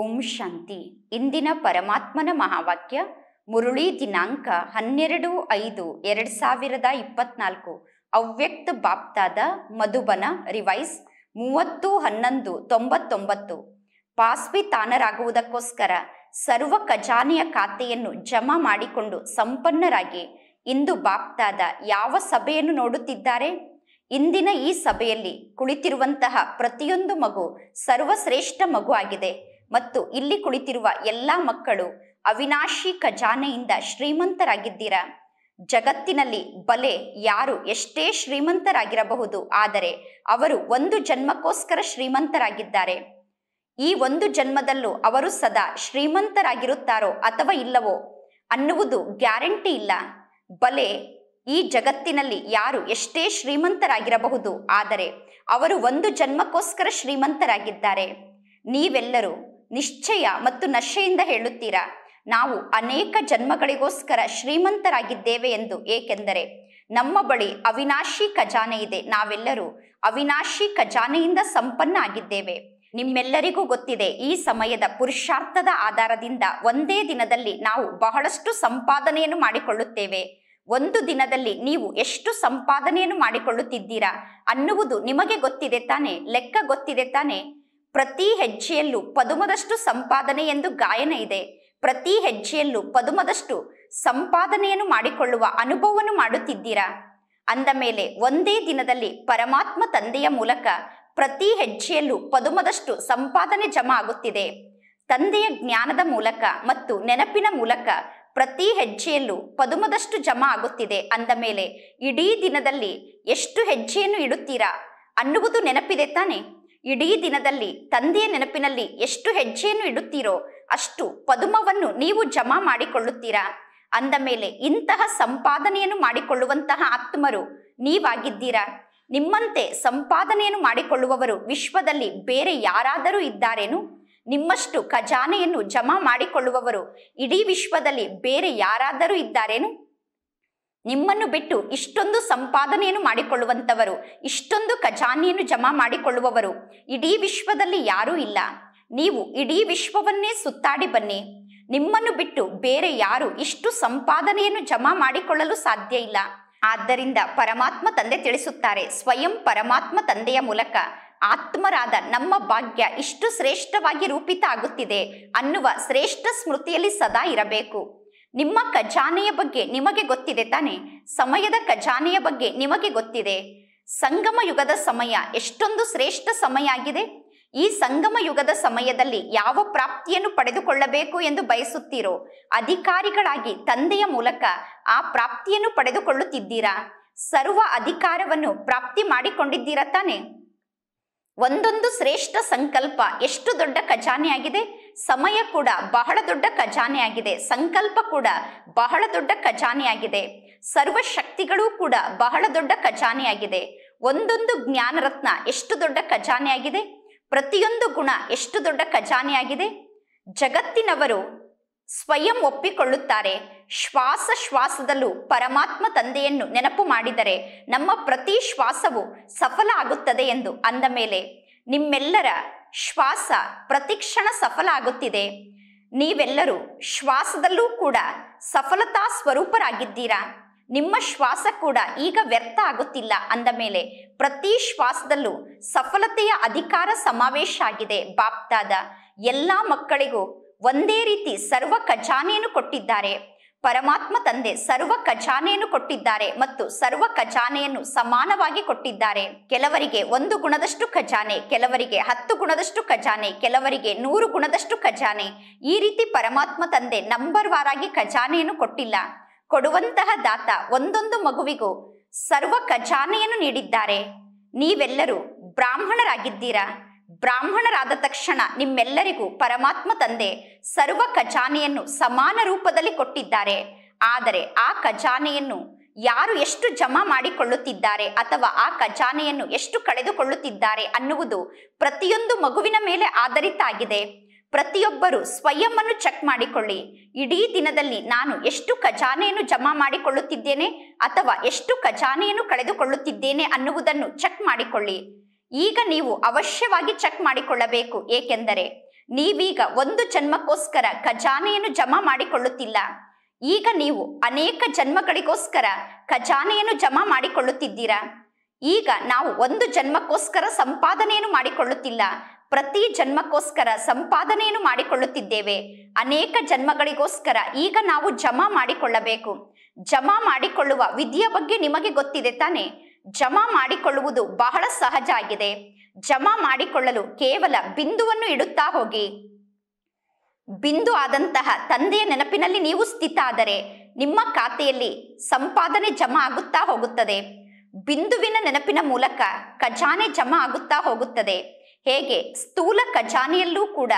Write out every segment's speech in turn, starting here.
ಓಂ ಶಾಂತಿ. ಇಂದಿನ ಪರಮಾತ್ಮನ ಮಹಾವಾಕ್ಯ ಮುರುಳಿ ದಿನಾಂಕ 12/5/2024. ಅವ್ಯಕ್ತ ಬಾಪ್ತಾದ ಮಧುಬನ ರಿವೈಸ್ 30/11/99. ಪಾಸ್ವಿತಾನರಾಗುವುದಕ್ಕೋಸ್ಕರ ಸರ್ವ ಖಜಾನೆಯ ಖಾತೆಯನ್ನು ಜಮಾ ಮಾಡಿಕೊಂಡು ಸಂಪನ್ನರಾಗಿ ಇಂದು ಬಾಪ್ತಾದ ಯಾವ ಸಭೆಯನ್ನು ನೋಡುತ್ತಿದ್ದಾರೆ? ಇಂದಿನ ಈ ಸಭೆಯಲ್ಲಿ ಕುಳಿತಿರುವಂತಹ ಪ್ರತಿಯೊಂದು ಮಗು ಸರ್ವಶ್ರೇಷ್ಠ ಮಗು ಆಗಿದೆ ಮತ್ತು ಇಲ್ಲಿ ಕುಳಿತಿರುವ ಎಲ್ಲ ಮಕ್ಕಳು ಅವಿನಾಶಿ ಖಜಾನೆಯಿಂದ ಶ್ರೀಮಂತರಾಗಿದ್ದೀರಾ. ಜಗತ್ತಿನಲ್ಲಿ ಬಲೆ ಯಾರು ಎಷ್ಟೇ ಶ್ರೀಮಂತರಾಗಿರಬಹುದು, ಆದರೆ ಅವರು ಒಂದು ಜನ್ಮಕ್ಕೋಸ್ಕರ ಶ್ರೀಮಂತರಾಗಿದ್ದಾರೆ. ಈ ಒಂದು ಜನ್ಮದಲ್ಲೂ ಅವರು ಸದಾ ಶ್ರೀಮಂತರಾಗಿರುತ್ತಾರೋ ಅಥವಾ ಇಲ್ಲವೋ ಅನ್ನುವುದು ಗ್ಯಾರಂಟಿ ಇಲ್ಲ. ಬಲೆ ಈ ಜಗತ್ತಿನಲ್ಲಿ ಯಾರು ಎಷ್ಟೇ ಶ್ರೀಮಂತರಾಗಿರಬಹುದು, ಆದರೆ ಅವರು ಒಂದು ಜನ್ಮಕ್ಕೋಸ್ಕರ ಶ್ರೀಮಂತರಾಗಿದ್ದಾರೆ. ನೀವೆಲ್ಲರೂ ನಿಶ್ಚಯ ಮತ್ತು ನಶೆಯಿಂದ ಹೇಳುತ್ತೀರಾ, ನಾವು ಅನೇಕ ಜನ್ಮಗಳಿಗೋಸ್ಕರ ಶ್ರೀಮಂತರಾಗಿದ್ದೇವೆ ಎಂದು. ಏಕೆಂದರೆ ನಮ್ಮ ಬಳಿ ಅವಿನಾಶಿ ಖಜಾನೆ ಇದೆ. ನಾವೆಲ್ಲರೂ ಅವಿನಾಶಿ ಖಜಾನೆಯಿಂದ ಸಂಪನ್ನ ಆಗಿದ್ದೇವೆ. ನಿಮ್ಮೆಲ್ಲರಿಗೂ ಗೊತ್ತಿದೆ, ಈ ಸಮಯದ ಪುರುಷಾರ್ಥದ ಆಧಾರದಿಂದ ಒಂದೇ ದಿನದಲ್ಲಿ ನಾವು ಬಹಳಷ್ಟು ಸಂಪಾದನೆಯನ್ನು ಮಾಡಿಕೊಳ್ಳುತ್ತೇವೆ. ಒಂದು ದಿನದಲ್ಲಿ ನೀವು ಎಷ್ಟು ಸಂಪಾದನೆಯನ್ನು ಮಾಡಿಕೊಳ್ಳುತ್ತಿದ್ದೀರಾ ಅನ್ನುವುದು ನಿಮಗೆ ಗೊತ್ತಿದೆ ತಾನೆ? ಲೆಕ್ಕ ಗೊತ್ತಿದೆ ತಾನೆ? ಪ್ರತಿ ಹೆಜ್ಜೆಯಲ್ಲೂ ಪದುಮದಷ್ಟು ಸಂಪಾದನೆ ಎಂದು ಗಾಯನ ಇದೆ. ಪ್ರತಿ ಹೆಜ್ಜೆಯಲ್ಲೂ ಪದುಮದಷ್ಟು ಸಂಪಾದನೆಯನ್ನು ಮಾಡಿಕೊಳ್ಳುವ ಅನುಭವವನ್ನು ಮಾಡುತ್ತಿದ್ದೀರಾ. ಅಂದ ಮೇಲೆ ಒಂದೇ ದಿನದಲ್ಲಿ ಪರಮಾತ್ಮ ತಂದೆಯ ಮೂಲಕ ಪ್ರತಿ ಹೆಜ್ಜೆಯಲ್ಲೂ ಪದುಮದಷ್ಟು ಸಂಪಾದನೆ ಜಮಾ ಆಗುತ್ತಿದೆ. ತಂದೆಯ ಜ್ಞಾನದ ಮೂಲಕ ಮತ್ತು ನೆನಪಿನ ಮೂಲಕ ಪ್ರತಿ ಹೆಜ್ಜೆಯಲ್ಲೂ ಪದುಮದಷ್ಟು ಜಮಾ ಆಗುತ್ತಿದೆ. ಅಂದ ಮೇಲೆ ಇಡೀ ದಿನದಲ್ಲಿ ಎಷ್ಟು ಹೆಜ್ಜೆಯನ್ನು ಇಡುತ್ತೀರಾ ಅನ್ನುವುದು ನೆನಪಿದೆ ತಾನೆ? ಇಡೀ ದಿನದಲ್ಲಿ ತಂದೆಯ ನೆನಪಿನಲ್ಲಿ ಎಷ್ಟು ಹೆಜ್ಜೆಯನ್ನು ಇಡುತ್ತೀರೋ ಅಷ್ಟು ಪದುಮವನ್ನು ನೀವು ಜಮಾ ಮಾಡಿಕೊಳ್ಳುತ್ತೀರಾ. ಅಂದ ಮೇಲೆ ಇಂತಹ ಸಂಪಾದನೆಯನ್ನು ಮಾಡಿಕೊಳ್ಳುವಂತಹ ಆತ್ಮರು ನೀವಾಗಿದ್ದೀರಾ. ನಿಮ್ಮಂತೆ ಸಂಪಾದನೆಯನ್ನು ಮಾಡಿಕೊಳ್ಳುವವರು ವಿಶ್ವದಲ್ಲಿ ಬೇರೆ ಯಾರಾದರೂ ಇದ್ದಾರೇನು? ನಿಮ್ಮಷ್ಟು ಖಜಾನೆಯನ್ನು ಜಮಾ ಮಾಡಿಕೊಳ್ಳುವವರು ಇಡೀ ವಿಶ್ವದಲ್ಲಿ ಬೇರೆ ಯಾರಾದರೂ ಇದ್ದಾರೇನು? ನಿಮ್ಮನ್ನು ಬಿಟ್ಟು ಇಷ್ಟೊಂದು ಸಂಪಾದನೆಯನ್ನು ಮಾಡಿಕೊಳ್ಳುವಂಥವರು, ಇಷ್ಟೊಂದು ಖಜಾನೆಯನ್ನು ಜಮಾ ಮಾಡಿಕೊಳ್ಳುವವರು ಇಡೀ ವಿಶ್ವದಲ್ಲಿ ಯಾರೂ ಇಲ್ಲ. ನೀವು ಇಡೀ ವಿಶ್ವವನ್ನೇ ಸುತ್ತಾಡಿ ಬನ್ನಿ, ನಿಮ್ಮನ್ನು ಬಿಟ್ಟು ಬೇರೆ ಯಾರು ಇಷ್ಟು ಸಂಪಾದನೆಯನ್ನು ಜಮಾ ಮಾಡಿಕೊಳ್ಳಲು ಸಾಧ್ಯ ಇಲ್ಲ. ಆದ್ದರಿಂದ ಪರಮಾತ್ಮ ತಂದೆ ತಿಳಿಸುತ್ತಾರೆ, ಸ್ವಯಂ ಪರಮಾತ್ಮ ತಂದೆಯ ಮೂಲಕ ಆತ್ಮರಾದ ನಮ್ಮ ಭಾಗ್ಯ ಇಷ್ಟು ಶ್ರೇಷ್ಠವಾಗಿ ರೂಪಿತ ಆಗುತ್ತಿದೆ ಅನ್ನುವ ಶ್ರೇಷ್ಠ ಸ್ಮೃತಿಯಲ್ಲಿ ಸದಾ ಇರಬೇಕು. ನಿಮ್ಮ ಖಜಾನೆಯ ಬಗ್ಗೆ ನಿಮಗೆ ಗೊತ್ತಿದೆ ತಾನೆ? ಸಮಯದ ಖಜಾನೆಯ ಬಗ್ಗೆ ನಿಮಗೆ ಗೊತ್ತಿದೆ. ಸಂಗಮ ಯುಗದ ಸಮಯ ಎಷ್ಟೊಂದು ಶ್ರೇಷ್ಠ ಸಮಯ ಆಗಿದೆ. ಈ ಸಂಗಮ ಯುಗದ ಸಮಯದಲ್ಲಿ ಯಾವ ಪ್ರಾಪ್ತಿಯನ್ನು ಪಡೆದುಕೊಳ್ಳಬೇಕು ಎಂದು ಬಯಸುತ್ತೀರೋ ಅಧಿಕಾರಿಗಳಾಗಿ ತಂದೆಯ ಮೂಲಕ ಆ ಪ್ರಾಪ್ತಿಯನ್ನು ಪಡೆದುಕೊಳ್ಳುತ್ತಿದ್ದೀರಾ. ಸರ್ವ ಅಧಿಕಾರವನ್ನು ಪ್ರಾಪ್ತಿ ಮಾಡಿಕೊಂಡಿದ್ದೀರಾ ತಾನೆ? ಒಂದೊಂದು ಶ್ರೇಷ್ಠ ಸಂಕಲ್ಪ ಎಷ್ಟು ದೊಡ್ಡ ಖಜಾನೆ ಆಗಿದೆ. ಸಮಯ ಕೂಡ ಬಹಳ ದೊಡ್ಡ ಖಜಾನೆ ಆಗಿದೆ. ಸಂಕಲ್ಪ ಕೂಡ ಬಹಳ ದೊಡ್ಡ ಖಜಾನೆ ಆಗಿದೆ. ಸರ್ವಶಕ್ತಿಗಳೂ ಕೂಡ ಬಹಳ ದೊಡ್ಡ ಖಜಾನೆ ಆಗಿದೆ. ಒಂದೊಂದು ಜ್ಞಾನರತ್ನ ಎಷ್ಟು ದೊಡ್ಡ ಖಜಾನೆ ಆಗಿದೆ. ಪ್ರತಿಯೊಂದು ಗುಣ ಎಷ್ಟು ದೊಡ್ಡ ಖಜಾನೆ ಆಗಿದೆ. ಜಗತ್ತಿನವರು ಸ್ವಯಂ ಒಪ್ಪಿಕೊಳ್ಳುತ್ತಾರೆ, ಶ್ವಾಸ ಶ್ವಾಸದಲ್ಲೂ ಪರಮಾತ್ಮ ತಂದೆಯನ್ನು ನೆನಪು ಮಾಡಿದರೆ ನಮ್ಮ ಪ್ರತಿ ಶ್ವಾಸವು ಸಫಲ ಆಗುತ್ತದೆ ಎಂದು. ಅಂದ ಮೇಲೆ ನಿಮ್ಮೆಲ್ಲರ ಶ್ವಾಸ ಪ್ರತಿಕ್ಷಣ ಸಫಲ ಆಗುತ್ತಿದೆ. ನೀವೆಲ್ಲರೂ ಶ್ವಾಸದಲ್ಲೂ ಕೂಡ ಸಫಲತಾ ಸ್ವರೂಪರಾಗಿದ್ದೀರಾ. ನಿಮ್ಮ ಶ್ವಾಸ ಕೂಡ ಈಗ ವ್ಯರ್ಥ ಆಗುತ್ತಿಲ್ಲ. ಅಂದ ಮೇಲೆ ಪ್ರತಿ ಶ್ವಾಸದಲ್ಲೂ ಸಫಲತೆಯ ಅಧಿಕಾರ ಸಮಾವೇಶ ಆಗಿದೆ. ಬಾಪ್ತಾದ ಎಲ್ಲ ಮಕ್ಕಳಿಗೂ ಒಂದೇ ರೀತಿ ಸರ್ವ ಖಜಾನೆಯನ್ನು ಕೊಟ್ಟಿದ್ದಾರೆ. ಪರಮಾತ್ಮ ತಂದೆ ಸರ್ವ ಖಜಾನೆಯನ್ನು ಕೊಟ್ಟಿದ್ದಾರೆ ಮತ್ತು ಸರ್ವ ಖಜಾನೆಯನ್ನು ಸಮಾನವಾಗಿ ಕೊಟ್ಟಿದ್ದಾರೆ. ಕೆಲವರಿಗೆ 1 ಗುಣದಷ್ಟು ಖಜಾನೆ, ಕೆಲವರಿಗೆ 10 ಗುಣದಷ್ಟು ಖಜಾನೆ, ಕೆಲವರಿಗೆ 100 ಗುಣದಷ್ಟು ಖಜಾನೆ. ಈ ರೀತಿ ಪರಮಾತ್ಮ ತಂದೆ ನಂಬರ್ ವಾರಾಗಿ ಖಜಾನೆಯನ್ನು ಕೊಟ್ಟಿಲ್ಲ. ಕೊಡುವಂತಹ ದಾತ ಒಂದೊಂದು ಮಗುವಿಗೂ ಸರ್ವ ಖಜಾನೆಯನ್ನು ನೀಡಿದ್ದಾರೆ. ನೀವೆಲ್ಲರೂ ಬ್ರಾಹ್ಮಣರಾಗಿದ್ದೀರಾ. ಬ್ರಾಹ್ಮಣರಾದ ತಕ್ಷಣ ನಿಮ್ಮೆಲ್ಲರಿಗೂ ಪರಮಾತ್ಮ ತಂದೆ ಸರ್ವ ಖಜಾನೆಯನ್ನು ಸಮಾನ ರೂಪದಲ್ಲಿ ಕೊಟ್ಟಿದ್ದಾರೆ. ಆದರೆ ಆ ಖಜಾನೆಯನ್ನು ಯಾರು ಎಷ್ಟು ಜಮಾ ಮಾಡಿಕೊಳ್ಳುತ್ತಿದ್ದಾರೆ ಅಥವಾ ಆ ಖಜಾನೆಯನ್ನು ಎಷ್ಟು ಕಳೆದುಕೊಳ್ಳುತ್ತಿದ್ದಾರೆ ಅನ್ನುವುದು ಪ್ರತಿಯೊಂದು ಮಗುವಿನ ಮೇಲೆ ಆಧಾರಿತ ಆಗಿದೆ. ಪ್ರತಿಯೊಬ್ಬರು ಸ್ವಯಂ ಅನ್ನು ಚೆಕ್ ಮಾಡಿಕೊಳ್ಳಿ. ಇಡೀ ದಿನದಲ್ಲಿ ನಾನು ಎಷ್ಟು ಖಜಾನೆಯನ್ನು ಜಮಾ ಮಾಡಿಕೊಳ್ಳುತ್ತಿದ್ದೇನೆ ಅಥವಾ ಎಷ್ಟು ಖಜಾನೆಯನ್ನು ಕಳೆದುಕೊಳ್ಳುತ್ತಿದ್ದೇನೆ ಅನ್ನುವುದನ್ನು ಚೆಕ್ ಮಾಡಿಕೊಳ್ಳಿ. ಈಗ ನೀವು ಅವಶ್ಯವಾಗಿ ಚೆಕ್ ಮಾಡಿಕೊಳ್ಳಬೇಕು. ಏಕೆಂದರೆ ನೀವೀಗ ಒಂದು ಜನ್ಮಕ್ಕೋಸ್ಕರ ಖಜಾನೆಯನ್ನು ಜಮಾ ಮಾಡಿಕೊಳ್ಳುತ್ತಿಲ್ಲ. ಈಗ ನೀವು ಅನೇಕ ಜನ್ಮಗಳಿಗೋಸ್ಕರ ಖಜಾನೆಯನ್ನು ಜಮಾ ಮಾಡಿಕೊಳ್ಳುತ್ತಿದ್ದೀರಾ. ಈಗ ನಾವು ಒಂದು ಜನ್ಮಕ್ಕೋಸ್ಕರ ಸಂಪಾದನೆಯನ್ನು ಮಾಡಿಕೊಳ್ಳುತ್ತಿಲ್ಲ, ಪ್ರತಿ ಜನ್ಮಕ್ಕೋಸ್ಕರ ಸಂಪಾದನೆಯನ್ನು ಮಾಡಿಕೊಳ್ಳುತ್ತಿದ್ದೇವೆ. ಅನೇಕ ಜನ್ಮಗಳಿಗೋಸ್ಕರ ಈಗ ನಾವು ಜಮಾ ಮಾಡಿಕೊಳ್ಳಬೇಕು. ಜಮಾ ಮಾಡಿಕೊಳ್ಳುವ ವಿಧಿಯ ಬಗ್ಗೆ ನಿಮಗೆ ಗೊತ್ತಿದೆ ತಾನೆ? ಜಮಾ ಮಾಡಿಕೊಳ್ಳುವುದು ಬಹಳ ಸಹಜ ಆಗಿದೆ. ಜಮಾ ಮಾಡಿಕೊಳ್ಳಲು ಕೇವಲ ಬಿಂದುವನ್ನು ಇಡುತ್ತಾ ಹೋಗಿ. ಬಿಂದು ಆದಂತಹ ತಂದೆಯ ನೆನಪಿನಲ್ಲಿ ನೀವು ಸ್ಥಿತ ಆದರೆ ನಿಮ್ಮ ಖಾತೆಯಲ್ಲಿ ಸಂಪಾದನೆ ಜಮಾ ಆಗುತ್ತಾ ಹೋಗುತ್ತದೆ. ಬಿಂದುವಿನ ನೆನಪಿನ ಮೂಲಕ ಖಜಾನೆ ಜಮಾ ಆಗುತ್ತಾ ಹೋಗುತ್ತದೆ. ಹೇಗೆ ಸ್ಥೂಲ ಖಜಾನೆಯಲ್ಲೂ ಕೂಡ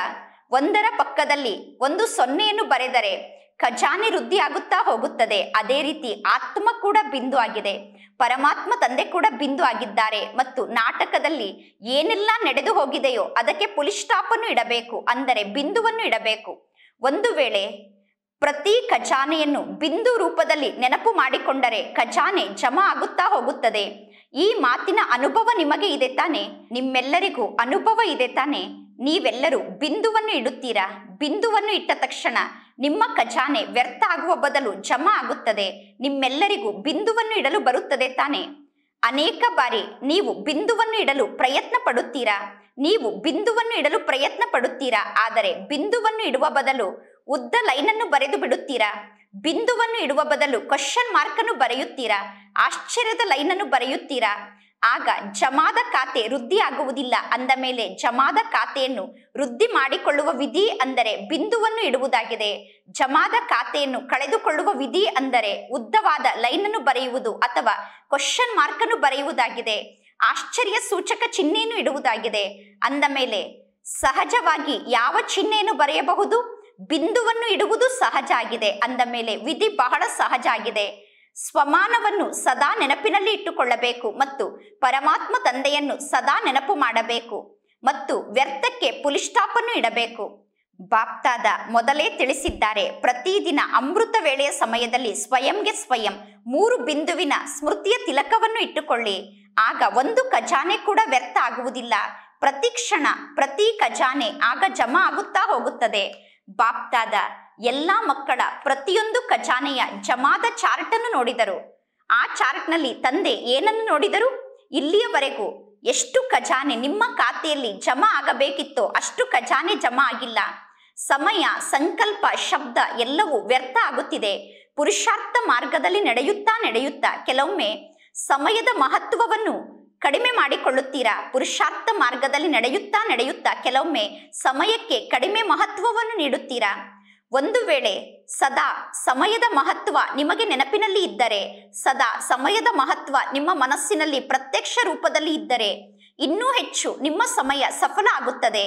ಒಂದರ ಪಕ್ಕದಲ್ಲಿ ಒಂದು ಸೊನ್ನೆಯನ್ನು ಬರೆದರೆ ಖಜಾನೆ ವೃದ್ಧಿ ಆಗುತ್ತಾ ಹೋಗುತ್ತದೆ. ಅದೇ ರೀತಿ ಆತ್ಮ ಕೂಡ ಬಿಂದು ಆಗಿದೆ, ಪರಮಾತ್ಮ ತಂದೆ ಕೂಡ ಬಿಂದು ಆಗಿದ್ದಾರೆ. ಮತ್ತು ನಾಟಕದಲ್ಲಿ ಏನೆಲ್ಲ ನಡೆದು ಹೋಗಿದೆಯೋ ಅದಕ್ಕೆ ಪುಲಿ ಸ್ಟಾಪ್ ಅನ್ನು ಇಡಬೇಕು, ಅಂದರೆ ಬಿಂದುವನ್ನು ಇಡಬೇಕು. ಒಂದು ವೇಳೆ ಪ್ರತಿ ಖಜಾನೆಯನ್ನು ಬಿಂದು ರೂಪದಲ್ಲಿ ನೆನಪು ಮಾಡಿಕೊಂಡರೆ ಖಜಾನೆ ಜಮಾ ಆಗುತ್ತಾ ಹೋಗುತ್ತದೆ. ಈ ಮಾತಿನ ಅನುಭವ ನಿಮಗೆ ಇದೆ ತಾನೆ? ನಿಮ್ಮೆಲ್ಲರಿಗೂ ಅನುಭವ ಇದೆ ತಾನೆ? ನೀವೆಲ್ಲರೂ ಬಿಂದುವನ್ನು ಇಡುತ್ತೀರಾ. ಬಿಂದುವನ್ನು ಇಟ್ಟ ತಕ್ಷಣ ನಿಮ್ಮ ಖಜಾನೆ ವ್ಯರ್ಥ ಆಗುವ ಬದಲು ಜಮಾ ಆಗುತ್ತದೆ. ನಿಮ್ಮೆಲ್ಲರಿಗೂ ಬಿಂದುವನ್ನು ಇಡಲು ಬರುತ್ತದೆ ತಾನೆ? ಅನೇಕ ಬಾರಿ ನೀವು ಬಿಂದುವನ್ನು ಇಡಲು ಪ್ರಯತ್ನ ಪಡುತ್ತೀರಾ. ನೀವು ಬಿಂದುವನ್ನು ಇಡಲು ಪ್ರಯತ್ನ ಪಡುತ್ತೀರಾ, ಆದರೆ ಬಿಂದುವನ್ನು ಇಡುವ ಬದಲು ಉದ್ದ ಲೈನನ್ನು ಬರೆದು ಬಿಡುತ್ತೀರಾ. ಬಿಂದುವನ್ನು ಇಡುವ ಬದಲು ಕ್ವಶನ್ ಮಾರ್ಕ್ ಅನ್ನು ಬರೆಯುತ್ತೀರಾ, ಆಶ್ಚರ್ಯದ ಲೈನನ್ನು ಬರೆಯುತ್ತೀರಾ. ಆಗ ಜಮಾದ ಖಾತೆ ವೃದ್ಧಿ ಆಗುವುದಿಲ್ಲ. ಅಂದ ಮೇಲೆ ಜಮಾದ ಖಾತೆಯನ್ನು ವೃದ್ಧಿ ಮಾಡಿಕೊಳ್ಳುವ ವಿಧಿ ಅಂದರೆ ಬಿಂದುವನ್ನು ಇಡುವುದಾಗಿದೆ. ಜಮಾದ ಖಾತೆಯನ್ನು ಕಳೆದುಕೊಳ್ಳುವ ವಿಧಿ ಅಂದರೆ ಉದ್ದವಾದ ಲೈನನ್ನು ಬರೆಯುವುದು ಅಥವಾ ಕ್ವಶನ್ ಮಾರ್ಕ್ ಅನ್ನು ಬರೆಯುವುದಾಗಿದೆ, ಆಶ್ಚರ್ಯ ಸೂಚಕ ಚಿಹ್ನೆಯನ್ನು ಇಡುವುದಾಗಿದೆ. ಅಂದ ಮೇಲೆ ಸಹಜವಾಗಿ ಯಾವ ಚಿಹ್ನೆಯನ್ನು ಬರೆಯಬಹುದು? ಬಿಂದುವನ್ನು ಇಡುವುದು ಸಹಜ ಆಗಿದೆ. ಅಂದ ಮೇಲೆ ವಿಧಿ ಬಹಳ ಸಹಜ ಆಗಿದೆ. ಸ್ವಮಾನವನ್ನು ಸದಾ ನೆನಪಿನಲ್ಲಿ ಇಟ್ಟುಕೊಳ್ಳಬೇಕು ಮತ್ತು ಪರಮಾತ್ಮ ತಂದೆಯನ್ನು ಸದಾ ನೆನಪು ಮಾಡಬೇಕು ಮತ್ತು ವ್ಯರ್ಥಕ್ಕೆ ಪುಲಿ ಸ್ಟಾಪ್ ಅನ್ನು ಇಡಬೇಕು. ಬಾಪ್ತಾದ ಮೊದಲೇ ತಿಳಿಸಿದ್ದಾರೆ, ಪ್ರತಿದಿನ ಅಮೃತ ವೇಳೆಯ ಸಮಯದಲ್ಲಿ ಸ್ವಯಂಗೆ ಸ್ವಯಂ 3 ಬಿಂದುವಿನ ಸ್ಮೃತಿಯ ತಿಲಕವನ್ನು ಇಟ್ಟುಕೊಳ್ಳಿ. ಆಗ ಒಂದು ಖಜಾನೆ ಕೂಡ ವ್ಯರ್ಥ ಆಗುವುದಿಲ್ಲ. ಪ್ರತಿ ಕ್ಷಣ ಪ್ರತಿ ಖಜಾನೆ ಆಗ ಜಮಾ ಆಗುತ್ತಾ ಹೋಗುತ್ತದೆ. ಬಾಪ್ತಾದ ಎಲ್ಲ ಮಕ್ಕಳ ಪ್ರತಿಯೊಂದು ಖಜಾನೆಯ ಜಮಾದ ಚಾರ್ಟ್ ಅನ್ನು ನೋಡಿದರು. ಆ ಚಾರ್ಟ್ನಲ್ಲಿ ತಂದೆ ಏನನ್ನು ನೋಡಿದರು? ಇಲ್ಲಿಯವರೆಗೂ ಎಷ್ಟು ಖಜಾನೆ ನಿಮ್ಮ ಖಾತೆಯಲ್ಲಿ ಜಮಾ ಆಗಬೇಕಿತ್ತೋ ಅಷ್ಟು ಖಜಾನೆ ಜಮಾ ಆಗಿಲ್ಲ. ಸಮಯ, ಸಂಕಲ್ಪ, ಶಬ್ದ ಎಲ್ಲವೂ ವ್ಯರ್ಥ ಆಗುತ್ತಿದೆ. ಪುರುಷಾರ್ಥ ಮಾರ್ಗದಲ್ಲಿ ನಡೆಯುತ್ತಾ ಕೆಲವೊಮ್ಮೆ ಸಮಯದ ಮಹತ್ವವನ್ನು ಕಡಿಮೆ ಮಾಡಿಕೊಳ್ಳುತ್ತೀರಾ. ಪುರುಷಾರ್ಥ ಮಾರ್ಗದಲ್ಲಿ ನಡೆಯುತ್ತಾ ಕೆಲವೊಮ್ಮೆ ಸಮಯಕ್ಕೆ ಕಡಿಮೆ ಮಹತ್ವವನ್ನು ನೀಡುತ್ತೀರಾ. ಒಂದು ವೇಳೆ ಸದಾ ಸಮಯದ ಮಹತ್ವ ನಿಮಗೆ ನೆನಪಿನಲ್ಲಿ ಇದ್ದರೆ, ಸದಾ ಸಮಯದ ಮಹತ್ವ ನಿಮ್ಮ ಮನಸ್ಸಿನಲ್ಲಿ ಪ್ರತ್ಯಕ್ಷ ರೂಪದಲ್ಲಿ ಇದ್ದರೆ ಇನ್ನೂ ಹೆಚ್ಚು ನಿಮ್ಮ ಸಮಯ ಸಫಲ ಆಗುತ್ತದೆ.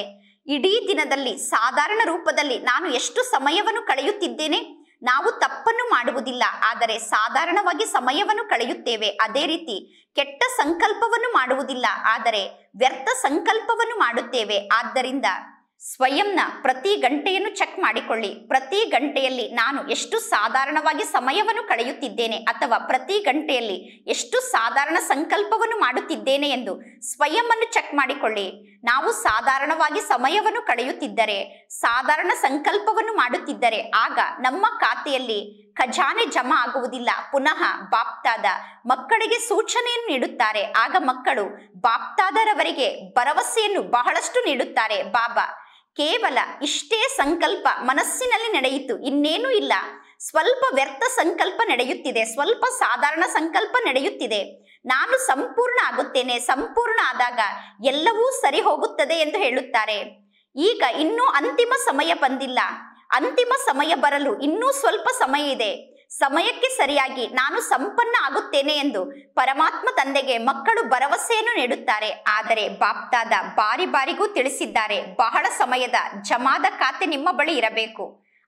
ಇಡೀ ದಿನದಲ್ಲಿ ಸಾಧಾರಣ ರೂಪದಲ್ಲಿ ನಾನು ಎಷ್ಟು ಸಮಯವನ್ನು ಕಳೆಯುತ್ತಿದ್ದೇನೆ? ನಾವು ತಪ್ಪನ್ನು ಮಾಡುವುದಿಲ್ಲ, ಆದರೆ ಸಾಧಾರಣವಾಗಿ ಸಮಯವನ್ನು ಕಳೆಯುತ್ತೇವೆ. ಅದೇ ರೀತಿ ಕೆಟ್ಟ ಸಂಕಲ್ಪವನ್ನು ಮಾಡುವುದಿಲ್ಲ, ಆದರೆ ವ್ಯರ್ಥ ಸಂಕಲ್ಪವನ್ನು ಮಾಡುತ್ತೇವೆ. ಆದ್ದರಿಂದ ಸ್ವಯಂನ ಪ್ರತಿ ಗಂಟೆಯನ್ನು ಚೆಕ್ ಮಾಡಿಕೊಳ್ಳಿ. ಪ್ರತಿ ಗಂಟೆಯಲ್ಲಿ ನಾನು ಎಷ್ಟು ಸಾಧಾರಣವಾಗಿ ಸಮಯವನ್ನು ಕಳೆಯುತ್ತಿದ್ದೇನೆ ಅಥವಾ ಪ್ರತಿ ಗಂಟೆಯಲ್ಲಿ ಎಷ್ಟು ಸಾಧಾರಣ ಸಂಕಲ್ಪವನ್ನು ಮಾಡುತ್ತಿದ್ದೇನೆ ಎಂದು ಸ್ವಯಂವನ್ನು ಚೆಕ್ ಮಾಡಿಕೊಳ್ಳಿ. ನಾವು ಸಾಧಾರಣವಾಗಿ ಸಮಯವನ್ನು ಕಳೆಯುತ್ತಿದ್ದರೆ, ಸಾಧಾರಣ ಸಂಕಲ್ಪವನ್ನು ಮಾಡುತ್ತಿದ್ದರೆ ಆಗ ನಮ್ಮ ಖಾತೆಯಲ್ಲಿ ಖಜಾನೆ ಜಮಾ ಆಗುವುದಿಲ್ಲ. ಪುನಃ ಬಾಪ್ತಾದ ಮಕ್ಕಳಿಗೆ ಸೂಚನೆಯನ್ನು ನೀಡುತ್ತಾರೆ. ಆಗ ಮಕ್ಕಳು ಬಾಪ್ತಾದರವರಿಗೆ ಭರವಸೆಯನ್ನು ಬಹಳಷ್ಟು ನೀಡುತ್ತಾರೆ. ಬಾಬಾ, ಕೇವಲ ಇಷ್ಟೇ ಸಂಕಲ್ಪ ಮನಸ್ಸಿನಲ್ಲಿ ನಡೆಯಿತು, ಇನ್ನೇನೂ ಇಲ್ಲ. ಸ್ವಲ್ಪ ವ್ಯರ್ಥ ಸಂಕಲ್ಪ ನಡೆಯುತ್ತಿದೆ, ಸ್ವಲ್ಪ ಸಾಧಾರಣ ಸಂಕಲ್ಪ ನಡೆಯುತ್ತಿದೆ. ನಾನು ಸಂಪೂರ್ಣ ಆಗುತ್ತೇನೆ, ಸಂಪೂರ್ಣ ಆದಾಗ ಎಲ್ಲವೂ ಸರಿ ಹೋಗುತ್ತದೆ ಎಂದು ಹೇಳುತ್ತಾರೆ. ಈಗ ಇನ್ನೂ ಅಂತಿಮ ಸಮಯ ಬಂದಿಲ್ಲ. ಅಂತಿಮ ಸಮಯ ಬರಲು ಇನ್ನೂ ಸ್ವಲ್ಪ ಸಮಯ ಇದೆ. ಸಮಯಕ್ಕೆ ಸರಿಯಾಗಿ ನಾನು ಸಂಪನ್ನ ಆಗುತ್ತೇನೆ ಎಂದು ಪರಮಾತ್ಮ ತಂದೆಗೆ ಮಕ್ಕಳು ಭರವಸೆಯನ್ನು ನೀಡುತ್ತಾರೆ. ಆದರೆ ಬಾಪ್ತಾದ ಬಾರಿಗೂ ತಿಳಿಸಿದ್ದಾರೆ, ಬಹಳ ಸಮಯದ ಜಮಾದ ಖಾತೆ ನಿಮ್ಮ ಬಳಿ ಇರಬೇಕು.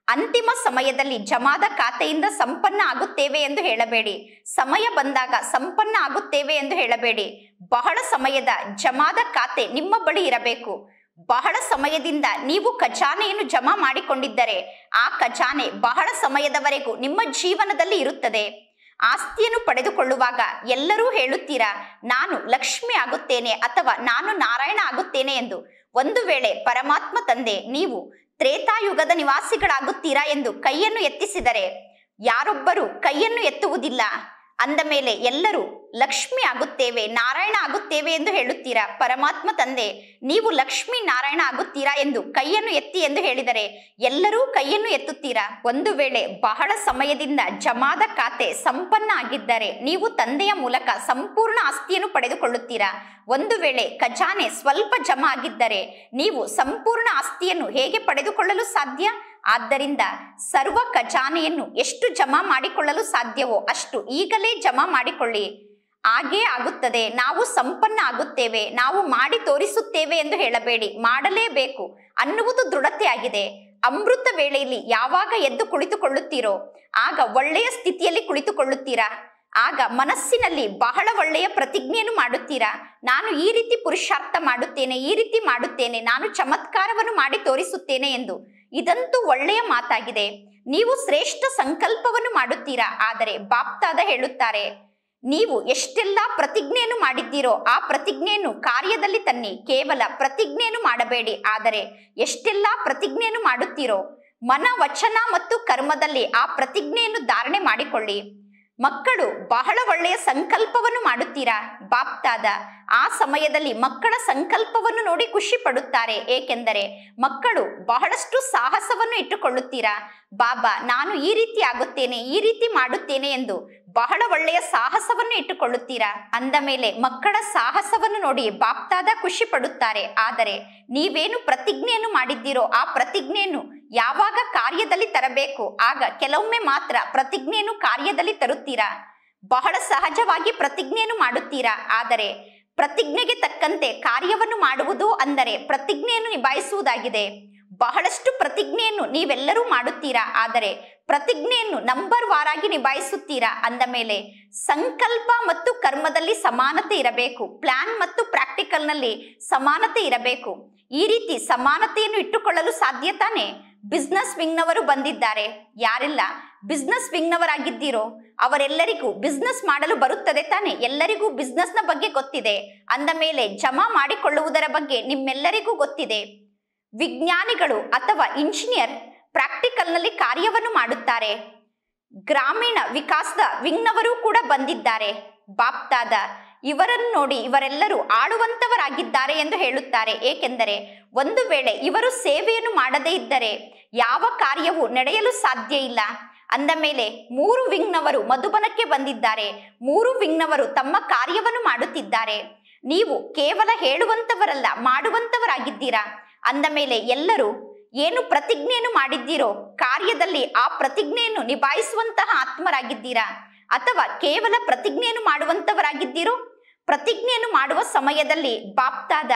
ಅಂತಿಮ ಸಮಯದಲ್ಲಿ ಜಮಾದ ಖಾತೆಯಿಂದ ಸಂಪನ್ನ ಆಗುತ್ತೇವೆ ಎಂದು ಹೇಳಬೇಡಿ. ಸಮಯ ಬಂದಾಗ ಸಂಪನ್ನ ಆಗುತ್ತೇವೆ ಎಂದು ಹೇಳಬೇಡಿ. ಬಹಳ ಸಮಯದ ಜಮಾದ ಖಾತೆ ನಿಮ್ಮ ಬಳಿ ಇರಬೇಕು. ಬಹಳ ಸಮಯದಿಂದ ನೀವು ಖಜಾನೆಯನ್ನು ಜಮಾ ಮಾಡಿಕೊಂಡಿದ್ದರೆ ಆ ಖಜಾನೆ ಬಹಳ ಸಮಯದವರೆಗೂ ನಿಮ್ಮ ಜೀವನದಲ್ಲಿ ಇರುತ್ತದೆ. ಆಸ್ತಿಯನ್ನು ಪಡೆದುಕೊಳ್ಳುವಾಗ ಎಲ್ಲರೂ ಹೇಳುತ್ತೀರಾ, ನಾನು ಲಕ್ಷ್ಮಿ ಆಗುತ್ತೇನೆ ಅಥವಾ ನಾನು ನಾರಾಯಣ ಆಗುತ್ತೇನೆ ಎಂದು. ಒಂದು ವೇಳೆ ಪರಮಾತ್ಮ ತಂದೆ ನೀವು ತ್ರೇತಾಯುಗದ ನಿವಾಸಿಗಳಾಗುತ್ತೀರಾ ಎಂದು ಕೈಯನ್ನು ಎತ್ತಿಸಿದರೆ ಯಾರೊಬ್ಬರು ಕೈಯನ್ನು ಎತ್ತುವುದಿಲ್ಲ. ಅಂದ ಮೇಲೆ ಎಲ್ಲರೂ ಲಕ್ಷ್ಮಿ ಆಗುತ್ತೇವೆ, ನಾರಾಯಣ ಆಗುತ್ತೇವೆ ಎಂದು ಹೇಳುತ್ತೀರಾ. ಪರಮಾತ್ಮ ತಂದೆ ನೀವು ಲಕ್ಷ್ಮಿ ನಾರಾಯಣ ಆಗುತ್ತೀರಾ ಎಂದು ಕೈಯನ್ನು ಎತ್ತಿ ಎಂದು ಹೇಳಿದರೆ ಎಲ್ಲರೂ ಕೈಯನ್ನು ಎತ್ತುತ್ತೀರಾ. ಒಂದು ವೇಳೆ ಬಹಳ ಸಮಯದಿಂದ ಜಮಾದ ಖಾತೆ ಸಂಪನ್ನ ಆಗಿದ್ದರೆ ನೀವು ತಂದೆಯ ಮೂಲಕ ಸಂಪೂರ್ಣ ಆಸ್ತಿಯನ್ನು ಪಡೆದುಕೊಳ್ಳುತ್ತೀರಾ. ಒಂದು ವೇಳೆ ಖಜಾನೆ ಸ್ವಲ್ಪ ಜಮಾ ಆಗಿದ್ದರೆ ನೀವು ಸಂಪೂರ್ಣ ಆಸ್ತಿಯನ್ನು ಹೇಗೆ ಪಡೆದುಕೊಳ್ಳಲು ಸಾಧ್ಯ? ಆದ್ದರಿಂದ ಸರ್ವ ಖಜಾನೆಯನ್ನು ಎಷ್ಟು ಜಮಾ ಮಾಡಿಕೊಳ್ಳಲು ಸಾಧ್ಯವೋ ಅಷ್ಟು ಈಗಲೇ ಜಮಾ ಮಾಡಿಕೊಳ್ಳಿ. ಹಾಗೇ ಆಗುತ್ತದೆ. ನಾವು ಸಂಪನ್ನ ಆಗುತ್ತೇವೆ, ನಾವು ಮಾಡಿ ತೋರಿಸುತ್ತೇವೆ ಎಂದು ಹೇಳಬೇಡಿ. ಮಾಡಲೇಬೇಕು ಅನ್ನುವುದು ದೃಢತೆಯಾಗಿದೆ. ಅಮೃತ ವೇಳೆಯಲ್ಲಿ ಯಾವಾಗ ಎದ್ದು ಕುಳಿತುಕೊಳ್ಳುತ್ತೀರೋ ಆಗ ಒಳ್ಳೆಯ ಸ್ಥಿತಿಯಲ್ಲಿ ಕುಳಿತುಕೊಳ್ಳುತ್ತೀರಾ. ಆಗ ಮನಸ್ಸಿನಲ್ಲಿ ಬಹಳ ಒಳ್ಳೆಯ ಪ್ರತಿಜ್ಞೆಯನ್ನು ಮಾಡುತ್ತೀರಾ. ನಾನು ಈ ರೀತಿ ಪುರುಷಾರ್ಥ ಮಾಡುತ್ತೇನೆ, ಈ ರೀತಿ ಮಾಡುತ್ತೇನೆ, ನಾನು ಚಮತ್ಕಾರವನ್ನು ಮಾಡಿ ತೋರಿಸುತ್ತೇನೆ ಎಂದು. ಇದಂತೂ ಒಳ್ಳೆಯ ಮಾತಾಗಿದೆ. ನೀವು ಶ್ರೇಷ್ಠ ಸಂಕಲ್ಪವನ್ನು ಮಾಡುತ್ತೀರಾ. ಆದರೆ ಬಾಪ್ತಾದ ಹೇಳುತ್ತಾರೆ, ನೀವು ಎಷ್ಟೆಲ್ಲ ಪ್ರತಿಜ್ಞೆಯನ್ನು ಮಾಡಿದ್ದೀರೋ ಆ ಪ್ರತಿಜ್ಞೆಯನ್ನು ಕಾರ್ಯದಲ್ಲಿ ತನ್ನಿ. ಕೇವಲ ಪ್ರತಿಜ್ಞೆಯನ್ನು ಮಾಡಬೇಡಿ, ಆದರೆ ಎಷ್ಟೆಲ್ಲ ಪ್ರತಿಜ್ಞೆಯನ್ನು ಮಾಡುತ್ತೀರೋ ಮನ, ವಚನ ಮತ್ತು ಕರ್ಮದಲ್ಲಿ ಆ ಪ್ರತಿಜ್ಞೆಯನ್ನು ಧಾರಣೆ ಮಾಡಿಕೊಳ್ಳಿ. ಮಕ್ಕಳು ಬಹಳ ಒಳ್ಳೆಯ ಸಂಕಲ್ಪವನ್ನು ಮಾಡುತ್ತೀರಾ. ಬಾಪ್ತಾದ ಆ ಸಮಯದಲ್ಲಿ ಮಕ್ಕಳ ಸಂಕಲ್ಪವನ್ನು ನೋಡಿ ಖುಷಿ ಪಡುತ್ತಾರೆ. ಏಕೆಂದರೆ ಮಕ್ಕಳು ಬಹಳಷ್ಟು ಸಾಹಸವನ್ನು ಇಟ್ಟುಕೊಳ್ಳುತ್ತೀರಾ. ಬಾಬಾ ನಾನು ಈ ರೀತಿ ಆಗುತ್ತೇನೆ, ಈ ರೀತಿ ಮಾಡುತ್ತೇನೆ ಎಂದು ಬಹಳ ಒಳ್ಳೆಯ ಸಾಹಸವನ್ನು ಇಟ್ಟುಕೊಳ್ಳುತ್ತೀರಾ. ಅಂದ ಮೇಲೆ ಮಕ್ಕಳ ಸಾಹಸವನ್ನು ನೋಡಿ ಬಾಪ್ತಾದ ಖುಷಿ ಪಡುತ್ತಾರೆ. ಆದರೆ ನೀವೇನು ಪ್ರತಿಜ್ಞೆಯನ್ನು ಮಾಡಿದ್ದೀರೋ ಆ ಪ್ರತಿಜ್ಞೆಯನ್ನು ಯಾವಾಗ ಕಾರ್ಯದಲ್ಲಿ ತರಬೇಕು ಆಗ ಕೆಲವೊಮ್ಮೆ ಮಾತ್ರ ಪ್ರತಿಜ್ಞೆಯನ್ನು ಕಾರ್ಯದಲ್ಲಿ ತರುತ್ತೀರಾ. ಬಹಳ ಸಹಜವಾಗಿ ಪ್ರತಿಜ್ಞೆಯನ್ನು ಮಾಡುತ್ತೀರಾ. ಆದರೆ ಪ್ರತಿಜ್ಞೆಗೆ ತಕ್ಕಂತೆ ಕಾರ್ಯವನ್ನು ಮಾಡುವುದು ಅಂದರೆ ಪ್ರತಿಜ್ಞೆಯನ್ನು ನಿಭಾಯಿಸುವುದಾಗಿದೆ. ಬಹಳಷ್ಟು ಪ್ರತಿಜ್ಞೆಯನ್ನು ನೀವೆಲ್ಲರೂ ಮಾಡುತ್ತೀರಾ, ಆದರೆ ಪ್ರತಿಜ್ಞೆಯನ್ನು ನಂಬರ್ ವಾರಾಗಿ ನಿಭಾಯಿಸುತ್ತೀರಾ. ಅಂದ ಮೇಲೆ ಸಂಕಲ್ಪ ಮತ್ತು ಕರ್ಮದಲ್ಲಿ ಸಮಾನತೆ ಇರಬೇಕು. ಪ್ಲಾನ್ ಮತ್ತು ಪ್ರಾಕ್ಟಿಕಲ್ನಲ್ಲಿ ಸಮಾನತೆ ಇರಬೇಕು. ಈ ರೀತಿ ಸಮಾನತೆಯನ್ನು ಇಟ್ಟುಕೊಳ್ಳಲು ಸಾಧ್ಯ ತಾನೆ? ಬಿಸ್ನೆಸ್ ವಿಂಗ್ನವರು ಬಂದಿದ್ದಾರೆ. ಯಾರೆಲ್ಲ ಬಿಸ್ನೆಸ್ ವಿಂಗ್ನವರಾಗಿದ್ದೀರೋ ಅವರೆಲ್ಲರಿಗೂ ಬಿಸ್ನೆಸ್ ಮಾಡಲು ಬರುತ್ತದೆ ತಾನೆ? ಎಲ್ಲರಿಗೂ ಬಿಸ್ನೆಸ್ನ ಬಗ್ಗೆ ಗೊತ್ತಿದೆ. ಅಂದ ಮೇಲೆ ಜಮಾ ಮಾಡಿಕೊಳ್ಳುವುದರ ಬಗ್ಗೆ ನಿಮ್ಮೆಲ್ಲರಿಗೂ ಗೊತ್ತಿದೆ. ವಿಜ್ಞಾನಿಗಳು ಅಥವಾ ಇಂಜಿನಿಯರ್ ಪ್ರಾಕ್ಟಿಕಲ್ನಲ್ಲಿ ಕಾರ್ಯವನ್ನು ಮಾಡುತ್ತಾರೆ. ಗ್ರಾಮೀಣ ವಿಕಾಸದ ವಿಂಗ್ನವರು ಕೂಡ ಬಂದಿದ್ದಾರೆ. ಬಾಪ್ತಾದ ಇವರನ್ನು ನೋಡಿ ಇವರೆಲ್ಲರೂ ಆಳುವಂತವರಾಗಿದ್ದಾರೆ ಎಂದು ಹೇಳುತ್ತಾರೆ. ಏಕೆಂದರೆ ಒಂದು ವೇಳೆ ಇವರು ಸೇವೆಯನ್ನು ಮಾಡದೇ ಇದ್ದರೆ ಯಾವ ಕಾರ್ಯವೂ ನಡೆಯಲು ಸಾಧ್ಯ ಇಲ್ಲ. ಅಂದ ಮೇಲೆ 3 ವಿಂಗ್ನವರು ಮಧುಬನಕ್ಕೆ ಬಂದಿದ್ದಾರೆ. 3 ವಿಂಗ್ನವರು ತಮ್ಮ ಕಾರ್ಯವನ್ನು ಮಾಡುತ್ತಿದ್ದಾರೆ. ನೀವು ಕೇವಲ ಹೇಳುವಂತವರಲ್ಲ, ಮಾಡುವಂತವರಾಗಿದ್ದೀರಾ. ಅಂದ ಮೇಲೆ ಎಲ್ಲರೂ ಏನು ಪ್ರತಿಜ್ಞೆಯನ್ನು ಮಾಡಿದ್ದೀರೋ ಕಾರ್ಯದಲ್ಲಿ ಆ ಪ್ರತಿಜ್ಞೆಯನ್ನು ನಿಭಾಯಿಸುವಂತಹ ಆತ್ಮರಾಗಿದ್ದೀರಾ ಅಥವಾ ಕೇವಲ ಪ್ರತಿಜ್ಞೆಯನ್ನು ಮಾಡುವಂತವರಾಗಿದ್ದೀರೋ? ಪ್ರತಿಜ್ಞೆಯನ್ನು ಮಾಡುವ ಸಮಯದಲ್ಲಿ ಬಾಪ್ತಾದ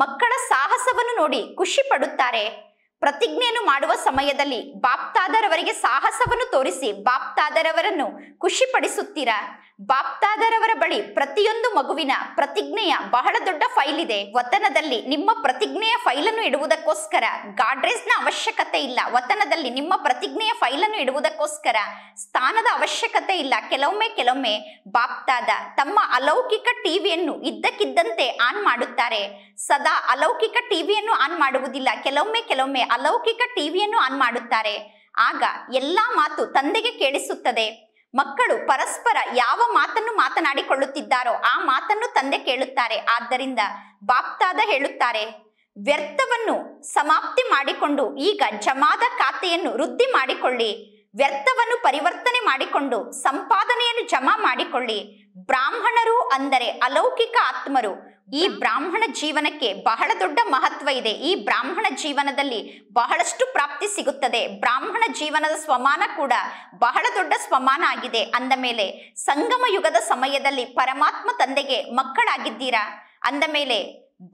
ಮಕ್ಕಳ ಸಾಹಸವನ್ನು ನೋಡಿ ಖುಷಿ ಪಡುತ್ತಾರೆ. ಪ್ರತಿಜ್ಞೆಯನ್ನು ಮಾಡುವ ಸಮಯದಲ್ಲಿ ಬಾಪ್ತಾದರವರಿಗೆ ಸಾಹಸವನ್ನು ತೋರಿಸಿ ಬಾಪ್ತಾದರವರನ್ನು ಖುಷಿ ಪಡಿಸುತ್ತೀರಾ. ಬಾಪ್ತಾದರವರ ಬಳಿ ಪ್ರತಿಯೊಂದು ಮಗುವಿನ ಪ್ರತಿಜ್ಞೆಯ ಬಹಳ ದೊಡ್ಡ ಫೈಲ್ ಇದೆ. ವತನದಲ್ಲಿ ನಿಮ್ಮ ಪ್ರತಿಜ್ಞೆಯ ಫೈಲನ್ನು ಇಡುವುದಕ್ಕೋಸ್ಕರ ಗಾಡ್ರೇಜ್ನ ಅವಶ್ಯಕತೆ ಇಲ್ಲ. ವತನದಲ್ಲಿ ನಿಮ್ಮ ಪ್ರತಿಜ್ಞೆಯ ಫೈಲನ್ನು ಇಡುವುದಕ್ಕೋಸ್ಕರ ಸ್ಥಾನದ ಅವಶ್ಯಕತೆ ಇಲ್ಲ. ಕೆಲವೊಮ್ಮೆ ಬಾಪ್ತಾದ ತಮ್ಮ ಅಲೌಕಿಕ ಟಿವಿಯನ್ನು ಇದ್ದಕ್ಕಿದ್ದಂತೆ ಆನ್ ಮಾಡುತ್ತಾರೆ. ಸದಾ ಅಲೌಕಿಕ ಟಿವಿಯನ್ನು ಆನ್ ಮಾಡುವುದಿಲ್ಲ. ಕೆಲವೊಮ್ಮೆ ಅಲೌಕಿಕ ಟಿವಿಯನ್ನು ಆನ್ ಮಾಡುತ್ತಾರೆ. ಆಗ ಎಲ್ಲಾ ಮಾತು ತಂದೆಗೆ ಕೇಳಿಸುತ್ತದೆ. ಮಕ್ಕಳು ಪರಸ್ಪರ ಯಾವ ಮಾತನ್ನು ಮಾತನಾಡಿಕೊಳ್ಳುತ್ತಿದ್ದಾರೋ ಆ ಮಾತನ್ನು ತಂದೆ ಕೇಳುತ್ತಾರೆ. ಆದ್ದರಿಂದ ಬಾಪ್ತಾದ ಹೇಳುತ್ತಾರೆ, ವ್ಯರ್ಥವನ್ನು ಸಮಾಪ್ತಿ ಮಾಡಿಕೊಂಡು ಈಗ ಜಮಾದ ಖಾತೆಯನ್ನು ವೃದ್ಧಿ ಮಾಡಿಕೊಳ್ಳಿ. ವ್ಯರ್ಥವನ್ನು ಪರಿವರ್ತನೆ ಮಾಡಿಕೊಂಡು ಸಂಪಾದನೆಯನ್ನು ಜಮಾ ಮಾಡಿಕೊಳ್ಳಿ. ಬ್ರಾಹ್ಮಣರು ಅಂದರೆ ಅಲೌಕಿಕ ಆತ್ಮರು. ಈ ಬ್ರಾಹ್ಮಣ ಜೀವನಕ್ಕೆ ಬಹಳ ದೊಡ್ಡ ಮಹತ್ವ ಇದೆ. ಈ ಬ್ರಾಹ್ಮಣ ಜೀವನದಲ್ಲಿ ಬಹಳಷ್ಟು ಪ್ರಾಪ್ತಿ ಸಿಗುತ್ತದೆ. ಬ್ರಾಹ್ಮಣ ಜೀವನದ ಸ್ವಮಾನ ಕೂಡ ಬಹಳ ದೊಡ್ಡ ಸ್ವಮಾನ ಆಗಿದೆ. ಅಂದ ಮೇಲೆ ಸಂಗಮ ಯುಗದ ಸಮಯದಲ್ಲಿ ಪರಮಾತ್ಮ ತಂದೆಗೆ ಮಕ್ಕಳಾಗಿದ್ದೀರಾ. ಅಂದ ಮೇಲೆ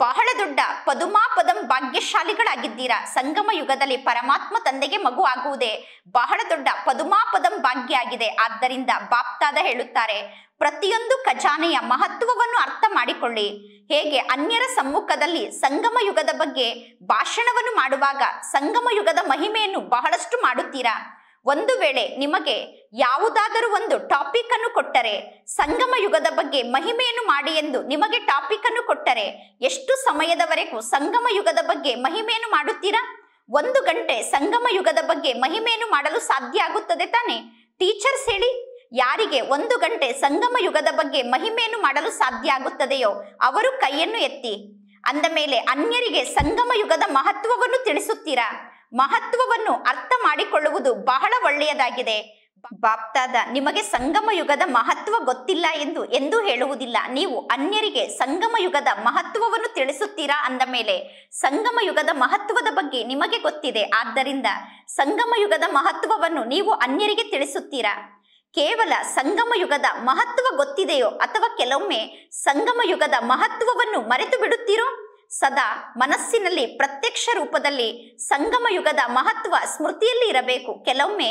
ಬಹಳ ದೊಡ್ಡ ಪದುಮಾಪದಂ ಭಾಗ್ಯಶಾಲಿಗಳಾಗಿದ್ದೀರಾ. ಸಂಗಮ ಯುಗದಲ್ಲಿ ಪರಮಾತ್ಮ ತಂದೆಗೆ ಮಗು ಆಗುವುದೇ ಬಹಳ ದೊಡ್ಡ ಪದುಮಾಪದಂ ಭಾಗ್ಯ ಆಗಿದೆ. ಆದ್ದರಿಂದ ಬಾಪ್ತಾದ ಹೇಳುತ್ತಾರೆ, ಪ್ರತಿಯೊಂದು ಖಜಾನೆಯ ಮಹತ್ವವನ್ನು ಅರ್ಥ ಮಾಡಿಕೊಳ್ಳಿ. ಹೇಗೆ ಅನ್ಯರ ಸಮ್ಮುಖದಲ್ಲಿ ಸಂಗಮ ಯುಗದ ಬಗ್ಗೆ ಭಾಷಣವನ್ನು ಮಾಡುವಾಗ ಸಂಗಮ ಯುಗದ ಮಹಿಮೆಯನ್ನು ಬಹಳಷ್ಟು ಮಾಡುತ್ತೀರಾ. ಒಂದು ವೇಳೆ ನಿಮಗೆ ಯಾವುದಾದರೂ ಒಂದು ಟಾಪಿಕ್ ಅನ್ನು ಕೊಟ್ಟರೆ, ಸಂಗಮ ಯುಗದ ಬಗ್ಗೆ ಮಹಿಮೆಯನ್ನು ಮಾಡಿ ಎಂದು ನಿಮಗೆ ಟಾಪಿಕ್ ಅನ್ನು ಕೊಟ್ಟರೆ, ಎಷ್ಟು ಸಮಯದವರೆಗೂ ಸಂಗಮ ಯುಗದ ಬಗ್ಗೆ ಮಹಿಮೆಯನ್ನು ಮಾಡುತ್ತೀರಾ? 1 ಗಂಟೆ ಸಂಗಮ ಯುಗದ ಬಗ್ಗೆ ಮಹಿಮೆಯನ್ನು ಮಾಡಲು ಸಾಧ್ಯ ಆಗುತ್ತದೆ ತಾನೆ? ಟೀಚರ್ಸ್ ಹೇಳಿ, ಯಾರಿಗೆ 1 ಗಂಟೆ ಸಂಗಮ ಯುಗದ ಬಗ್ಗೆ ಮಹಿಮೆಯನ್ನು ಮಾಡಲು ಸಾಧ್ಯ ಆಗುತ್ತದೆಯೋ ಅವರು ಕೈಯನ್ನು ಎತ್ತಿ. ಅಂದ ಮೇಲೆ ಅನ್ಯರಿಗೆ ಸಂಗಮ ಯುಗದ ಮಹತ್ವವನ್ನು ತಿಳಿಸುತ್ತೀರಾ? ಮಹತ್ವವನ್ನು ಅರ್ಥ ಮಾಡಿಕೊಳ್ಳುವುದು ಬಹಳ ಒಳ್ಳೆಯದಾಗಿದೆ. ಬಾಪ್ತಾದ ನಿಮಗೆ ಸಂಗಮ ಯುಗದ ಮಹತ್ವ ಗೊತ್ತಿಲ್ಲ ಎಂದು ಎಂದೂ ಹೇಳುವುದಿಲ್ಲ. ನೀವು ಅನ್ಯರಿಗೆ ಸಂಗಮ ಯುಗದ ಮಹತ್ವವನ್ನು ತಿಳಿಸುತ್ತೀರಾ ಅಂದ ಮೇಲೆ ಸಂಗಮ ಯುಗದ ಮಹತ್ವದ ಬಗ್ಗೆ ನಿಮಗೆ ಗೊತ್ತಿದೆ. ಆದ್ದರಿಂದ ಸಂಗಮ ಯುಗದ ಮಹತ್ವವನ್ನು ನೀವು ಅನ್ಯರಿಗೆ ತಿಳಿಸುತ್ತೀರಾ? ಕೇವಲ ಸಂಗಮ ಯುಗದ ಮಹತ್ವ ಗೊತ್ತಿದೆಯೋ ಅಥವಾ ಕೆಲವೊಮ್ಮೆ ಸಂಗಮ ಯುಗದ ಮಹತ್ವವನ್ನು ಮರೆತು ಬಿಡುತ್ತೀರೋ? ಸದಾ ಮನಸ್ಸಿನಲ್ಲಿ ಪ್ರತ್ಯಕ್ಷ ರೂಪದಲ್ಲಿ ಸಂಗಮ ಯುಗದ ಮಹತ್ವ ಸ್ಮೃತಿಯಲ್ಲಿ ಇರಬೇಕು. ಕೆಲವೊಮ್ಮೆ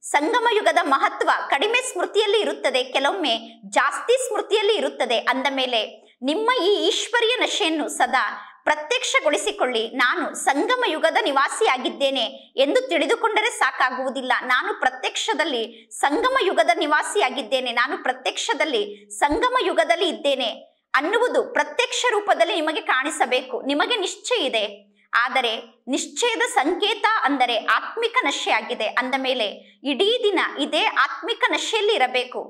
ಸಂಗಮ ಯುಗದ ಮಹತ್ವ ಕಡಿಮೆ ಸ್ಮೃತಿಯಲ್ಲಿ ಇರುತ್ತದೆ, ಕೆಲವೊಮ್ಮೆ ಜಾಸ್ತಿ ಸ್ಮೃತಿಯಲ್ಲಿ ಇರುತ್ತದೆ. ಅಂದ ಮೇಲೆ ನಿಮ್ಮ ಈ ಈಶ್ವರೀಯ ನಶೆಯನ್ನು ಸದಾ ಪ್ರತ್ಯಕ್ಷಗೊಳಿಸಿಕೊಳ್ಳಿ. ನಾನು ಸಂಗಮ ಯುಗದ ನಿವಾಸಿಯಾಗಿದ್ದೇನೆ ಎಂದು ತಿಳಿದುಕೊಂಡರೆ ಸಾಕಾಗುವುದಿಲ್ಲ. ನಾನು ಪ್ರತ್ಯಕ್ಷದಲ್ಲಿ ಸಂಗಮ ಯುಗದ ನಿವಾಸಿಯಾಗಿದ್ದೇನೆ, ನಾನು ಪ್ರತ್ಯಕ್ಷದಲ್ಲಿ ಸಂಗಮ ಯುಗದಲ್ಲಿ ಇದ್ದೇನೆ ಅನ್ನುವುದು ಪ್ರತ್ಯಕ್ಷ ರೂಪದಲ್ಲಿ ನಿಮಗೆ ಕಾಣಿಸಬೇಕು. ನಿಮಗೆ ನಿಶ್ಚಯ ಇದೆ, ಆದರೆ ನಿಶ್ಚಯದ ಸಂಕೇತ ಅಂದರೆ ಆತ್ಮಿಕ ನಶೆಯಾಗಿದೆ. ಅಂದ ಮೇಲೆ ಇಡೀ ದಿನ ಇದೇ ಆತ್ಮಿಕ ನಶೆಯಲ್ಲಿ ಇರಬೇಕು.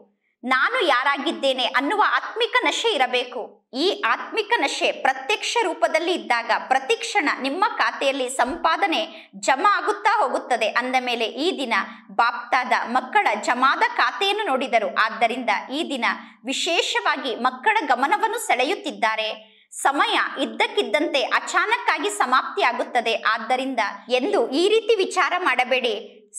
ನಾನು ಯಾರಾಗಿದ್ದೇನೆ ಅನ್ನುವ ಆತ್ಮಿಕ ನಶೆ ಇರಬೇಕು. ಈ ಆತ್ಮಿಕ ನಶೆ ಪ್ರತ್ಯಕ್ಷ ರೂಪದಲ್ಲಿ ಇದ್ದಾಗ ಪ್ರತಿಕ್ಷಣ ನಿಮ್ಮ ಖಾತೆಯಲ್ಲಿ ಸಂಪಾದನೆ ಜಮಾ ಆಗುತ್ತಾ ಹೋಗುತ್ತದೆ. ಅಂದ ಮೇಲೆ ಈ ದಿನ ಬಾಪ್ತಾದ ಮಕ್ಕಳ ಜಮಾದ ಖಾತೆಯನ್ನು ನೋಡಿದರು. ಆದ್ದರಿಂದ ಈ ದಿನ ವಿಶೇಷವಾಗಿ ಮಕ್ಕಳ ಗಮನವನ್ನು ಸೆಳೆಯುತ್ತಿದ್ದಾರೆ. ಸಮಯ ಇದ್ದಕ್ಕಿದ್ದಂತೆ ಅಚಾನಕ್ಕಾಗಿ ಸಮಾಪ್ತಿಯಾಗುತ್ತದೆ. ಆದ್ದರಿಂದ ಎಂದು ಈ ರೀತಿ ವಿಚಾರ ಮಾಡಬೇಡಿ.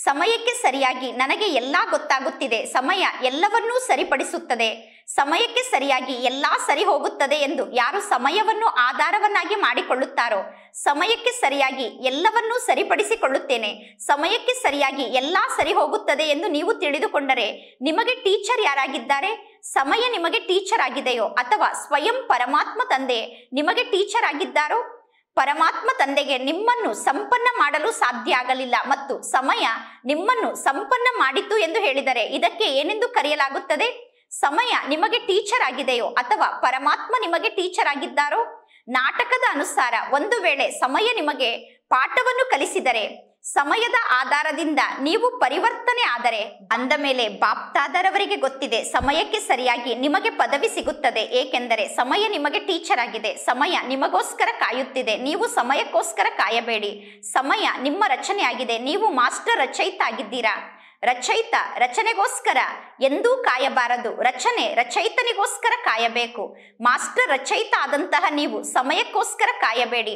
ಸಮಯಕ್ಕೆ ಸರಿಯಾಗಿ ನನಗೆ ಎಲ್ಲ ಗೊತ್ತಾಗುತ್ತಿದೆ, ಸಮಯ ಎಲ್ಲವನ್ನೂ ಸರಿಪಡಿಸುತ್ತದೆ, ಸಮಯಕ್ಕೆ ಸರಿಯಾಗಿ ಎಲ್ಲ ಸರಿ ಹೋಗುತ್ತದೆ ಎಂದು ಯಾರು ಸಮಯವನ್ನು ಆಧಾರವನ್ನಾಗಿ ಮಾಡಿಕೊಳ್ಳುತ್ತಾರೋ, ಸಮಯಕ್ಕೆ ಸರಿಯಾಗಿ ಎಲ್ಲವನ್ನೂ ಸರಿಪಡಿಸಿಕೊಳ್ಳುತ್ತೇನೆ, ಸಮಯಕ್ಕೆ ಸರಿಯಾಗಿ ಎಲ್ಲ ಸರಿ ಹೋಗುತ್ತದೆ ಎಂದು ನೀವು ತಿಳಿದುಕೊಂಡರೆ ನಿಮಗೆ ಟೀಚರ್ ಯಾರಾಗಿದ್ದಾರೆ? ಸಮಯ ನಿಮಗೆ ಟೀಚರ್ ಆಗಿದೆಯೋ ಅಥವಾ ಸ್ವಯಂ ಪರಮಾತ್ಮ ತಂದೆ ನಿಮಗೆ ಟೀಚರ್ ಆಗಿದ್ದಾರೋ? ಪರಮಾತ್ಮ ತಂದೆಗೆ ನಿಮ್ಮನ್ನು ಸಂಪನ್ನ ಮಾಡಲು ಸಾಧ್ಯ ಆಗಲಿಲ್ಲ ಮತ್ತು ಸಮಯ ನಿಮ್ಮನ್ನು ಸಂಪನ್ನ ಮಾಡಿತು ಎಂದು ಹೇಳಿದರೆ ಇದಕ್ಕೆ ಏನೆಂದು ಕರೆಯಲಾಗುತ್ತದೆ? ಸಮಯ ನಿಮಗೆ ಟೀಚರ್ ಆಗಿದೆಯೋ ಅಥವಾ ಪರಮಾತ್ಮ ನಿಮಗೆ ಟೀಚರ್ ಆಗಿದ್ದಾರೋ? ನಾಟಕದ ಅನುಸಾರ ಒಂದು ವೇಳೆ ಸಮಯ ನಿಮಗೆ ಪಾಠವನ್ನು ಕಲಿಸಿದರೆ, ಸಮಯದ ಆಧಾರದಿಂದ ನೀವು ಪರಿವರ್ತನೆ ಆದರೆ, ಅಂದ ಮೇಲೆ ಬಾಪ್ತಾದರವರಿಗೆ ಗೊತ್ತಿದೆ ಸಮಯಕ್ಕೆ ಸರಿಯಾಗಿ ನಿಮಗೆ ಪದವಿ ಸಿಗುತ್ತದೆ. ಏಕೆಂದರೆ ಸಮಯ ನಿಮಗೆ ಟೀಚರ್ ಆಗಿದೆ, ಸಮಯ ನಿಮಗೋಸ್ಕರ ಕಾಯುತ್ತಿದೆ. ನೀವು ಸಮಯಕ್ಕೋಸ್ಕರ ಕಾಯಬೇಡಿ. ಸಮಯ ನಿಮ್ಮ ರಚನೆ ಆಗಿದೆ, ನೀವು ಮಾಸ್ಟರ್ ರಚಯಿತ ಆಗಿದ್ದೀರಾ. ರಚಯಿತ ರಚನೆಗೋಸ್ಕರ ಎಂದೂ ಕಾಯಬಾರದು, ರಚನೆ ರಚಯಿತನಿಗೋಸ್ಕರ ಕಾಯಬೇಕು. ಮಾಸ್ಟರ್ ರಚಯಿತ ಆದಂತಹ ನೀವು ಸಮಯಕ್ಕೋಸ್ಕರ ಕಾಯಬೇಡಿ.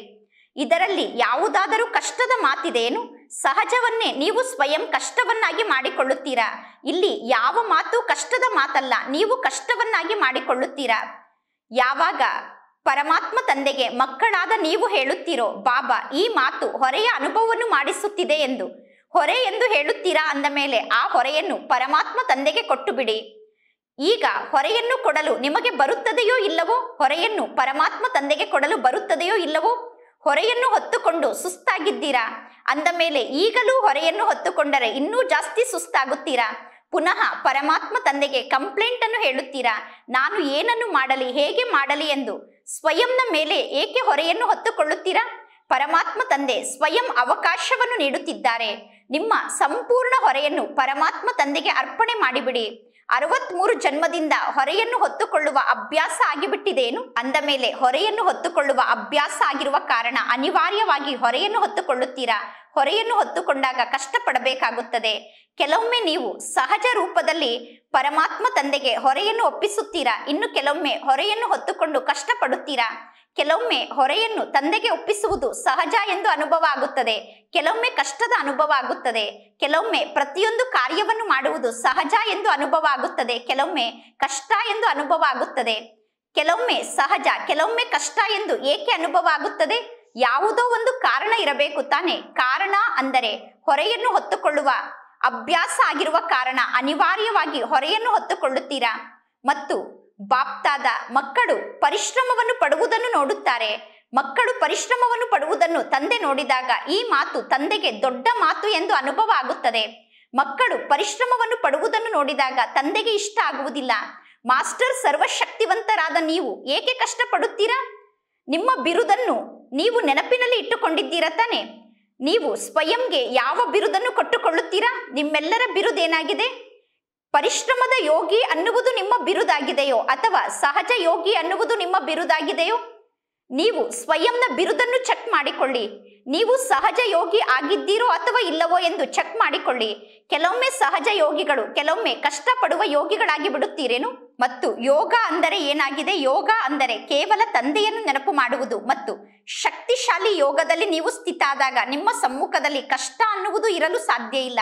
ಇದರಲ್ಲಿ ಯಾವುದಾದರೂ ಕಷ್ಟದ ಮಾತಿದೆಯೇನು? ಸಹಜವನ್ನೇ ನೀವು ಸ್ವಯಂ ಕಷ್ಟವನ್ನಾಗಿ ಮಾಡಿಕೊಳ್ಳುತ್ತೀರಾ. ಇಲ್ಲಿ ಯಾವ ಮಾತು ಕಷ್ಟದ ಮಾತಲ್ಲ, ನೀವು ಕಷ್ಟವನ್ನಾಗಿ ಮಾಡಿಕೊಳ್ಳುತ್ತೀರಾ. ಯಾವಾಗ ಪರಮಾತ್ಮ ತಂದೆಗೆ ಮಕ್ಕಳಾದ ನೀವು ಹೇಳುತ್ತೀರೋ, ಬಾಬಾ ಈ ಮಾತು ಹೊರೆಯ ಅನುಭವವನ್ನು ಮಾಡಿಸುತ್ತಿದೆ ಎಂದು, ಹೊರೆ ಎಂದು ಹೇಳುತ್ತೀರಾ ಅಂದ ಮೇಲೆ ಆ ಹೊರೆಯನ್ನು ಪರಮಾತ್ಮ ತಂದೆಗೆ ಕೊಟ್ಟು ಬಿಡಿ. ಈಗ ಹೊರೆಯನ್ನು ಕೊಡಲು ನಿಮಗೆ ಬರುತ್ತದೆಯೋ ಇಲ್ಲವೋ? ಹೊರೆಯನ್ನು ಪರಮಾತ್ಮ ತಂದೆಗೆ ಕೊಡಲು ಬರುತ್ತದೆಯೋ ಇಲ್ಲವೋ? ಹೊರೆಯನ್ನು ಹೊತ್ತುಕೊಂಡು ಸುಸ್ತಾಗಿದ್ದೀರಾ ಅಂದ ಮೇಲೆ ಈಗಲೂ ಹೊರೆಯನ್ನು ಹೊತ್ತುಕೊಂಡರೆ ಇನ್ನೂ ಜಾಸ್ತಿ ಸುಸ್ತಾಗುತ್ತೀರಾ. ಪುನಃ ಪರಮಾತ್ಮ ತಂದೆಗೆ ಕಂಪ್ಲೇಂಟ್ ಅನ್ನು ಹೇಳುತ್ತೀರಾ, ನಾನು ಏನನ್ನು ಮಾಡಲಿ, ಹೇಗೆ ಮಾಡಲಿ ಎಂದು. ಸ್ವಯಂನ ಮೇಲೆ ಏಕೆ ಹೊರೆಯನ್ನು ಹೊತ್ತುಕೊಳ್ಳುತ್ತೀರಾ? ಪರಮಾತ್ಮ ತಂದೆ ಸ್ವಯಂ ಅವಕಾಶವನ್ನು ನೀಡುತ್ತಿದ್ದಾರೆ. ನಿಮ್ಮ ಸಂಪೂರ್ಣ ಹೊರೆಯನ್ನು ಪರಮಾತ್ಮ ತಂದೆಗೆ ಅರ್ಪಣೆ ಮಾಡಿಬಿಡಿ. 63 ಜನ್ಮದಿಂದ ಹೊರೆಯನ್ನು ಹೊತ್ತುಕೊಳ್ಳುವ ಅಭ್ಯಾಸ ಆಗಿಬಿಟ್ಟಿದೇನು? ಅಂದ ಮೇಲೆ ಹೊರೆಯನ್ನು ಹೊತ್ತುಕೊಳ್ಳುವ ಅಭ್ಯಾಸ ಆಗಿರುವ ಕಾರಣ ಅನಿವಾರ್ಯವಾಗಿ ಹೊರೆಯನ್ನು ಹೊತ್ತುಕೊಳ್ಳುತ್ತೀರಾ. ಹೊರೆಯನ್ನು ಹೊತ್ತುಕೊಂಡಾಗ ಕಷ್ಟಪಡಬೇಕಾಗುತ್ತದೆ. ಕೆಲವೊಮ್ಮೆ ನೀವು ಸಹಜ ರೂಪದಲ್ಲಿ ಪರಮಾತ್ಮ ತಂದೆಗೆ ಹೊರೆಯನ್ನು ಒಪ್ಪಿಸುತ್ತೀರಾ, ಇನ್ನು ಕೆಲವೊಮ್ಮೆ ಹೊರೆಯನ್ನು ಹೊತ್ತುಕೊಂಡು ಕಷ್ಟಪಡುತ್ತೀರಾ. ಕೆಲವೊಮ್ಮೆ ಹೊರೆಯನ್ನು ತಂದೆಗೆ ಒಪ್ಪಿಸುವುದು ಸಹಜ ಎಂದು ಅನುಭವ ಆಗುತ್ತದೆ, ಕೆಲವೊಮ್ಮೆ ಕಷ್ಟದ ಅನುಭವ ಆಗುತ್ತದೆ. ಕೆಲವೊಮ್ಮೆ ಪ್ರತಿಯೊಂದು ಕಾರ್ಯವನ್ನು ಮಾಡುವುದು ಸಹಜ ಎಂದು ಅನುಭವ ಆಗುತ್ತದೆ, ಕೆಲವೊಮ್ಮೆ ಕಷ್ಟ ಎಂದು ಅನುಭವ ಆಗುತ್ತದೆ. ಕೆಲವೊಮ್ಮೆ ಸಹಜ, ಕೆಲವೊಮ್ಮೆ ಕಷ್ಟ ಎಂದು ಏಕೆ ಅನುಭವ ಆಗುತ್ತದೆ? ಯಾವುದೋ ಒಂದು ಕಾರಣ ಇರಬೇಕು ತಾನೆ. ಕಾರಣ ಅಂದರೆ ಹೊರೆಯನ್ನು ಹೊತ್ತುಕೊಳ್ಳುವ ಅಭ್ಯಾಸ ಆಗಿರುವ ಕಾರಣ ಅನಿವಾರ್ಯವಾಗಿ ಹೊರೆಯನ್ನು ಹೊತ್ತುಕೊಳ್ಳುತ್ತೀರಾ. ಮತ್ತು ಬಾಪ್ತಾದ ಮಕ್ಕಳು ಪರಿಶ್ರಮವನ್ನು ಪಡುವುದನ್ನು ನೋಡುತ್ತಾರೆ. ಮಕ್ಕಳು ಪರಿಶ್ರಮವನ್ನು ಪಡುವುದನ್ನು ತಂದೆ ನೋಡಿದಾಗ ಈ ಮಾತು ತಂದೆಗೆ ದೊಡ್ಡ ಮಾತು ಎಂದು ಅನುಭವ ಆಗುತ್ತದೆ. ಮಕ್ಕಳು ಪರಿಶ್ರಮವನ್ನು ಪಡುವುದನ್ನು ನೋಡಿದಾಗ ತಂದೆಗೆ ಇಷ್ಟ ಆಗುವುದಿಲ್ಲ. ಮಾಸ್ಟರ್ ಸರ್ವಶಕ್ತಿವಂತರಾದ ನೀವು ಏಕೆ ಕಷ್ಟಪಡುತ್ತೀರಾ? ನಿಮ್ಮ ಬಿರುದನ್ನು ನೀವು ನೆನಪಿನಲ್ಲಿ ಇಟ್ಟುಕೊಂಡಿದ್ದೀರಾ ತಾನೆ? ನೀವು ಸ್ವಯಂಗೆ ಯಾವ ಬಿರುದನ್ನು ಕೊಟ್ಟುಕೊಳ್ಳುತ್ತೀರಾ? ನಿಮ್ಮೆಲ್ಲರ ಬಿರುದೇನಾಗಿದೆ? ಪರಿಶ್ರಮದ ಯೋಗಿ ಅನ್ನುವುದು ನಿಮ್ಮ ಬಿರುದಾಗಿದೆಯೋ ಅಥವಾ ಸಹಜ ಯೋಗಿ ಅನ್ನುವುದು ನಿಮ್ಮ ಬಿರುದಾಗಿದೆಯೋ? ನೀವು ಸ್ವಯಂನ ಬಿರುದನ್ನು ಚೆಕ್ ಮಾಡಿಕೊಳ್ಳಿ. ನೀವು ಸಹಜ ಯೋಗಿ ಆಗಿದ್ದೀರೋ ಅಥವಾ ಇಲ್ಲವೋ ಎಂದು ಚೆಕ್ ಮಾಡಿಕೊಳ್ಳಿ. ಕೆಲವೊಮ್ಮೆ ಸಹಜ ಯೋಗಿಗಳು, ಕೆಲವೊಮ್ಮೆ ಕಷ್ಟಪಡುವ ಯೋಗಿಗಳಾಗಿ ಬಿಡುತ್ತೀರೇನು? ಮತ್ತು ಯೋಗ ಅಂದರೆ ಏನಾಗಿದೆ? ಯೋಗ ಅಂದರೆ ಕೇವಲ ತಂದೆಯನ್ನು ನೆನಪು ಮಾಡುವುದು. ಮತ್ತು ಶಕ್ತಿಶಾಲಿ ಯೋಗದಲ್ಲಿ ನೀವು ಸ್ಥಿತ ಆದಾಗ ನಿಮ್ಮ ಸಮ್ಮುಖದಲ್ಲಿ ಕಷ್ಟ ಅನ್ನುವುದು ಇರಲು ಸಾಧ್ಯ ಇಲ್ಲ.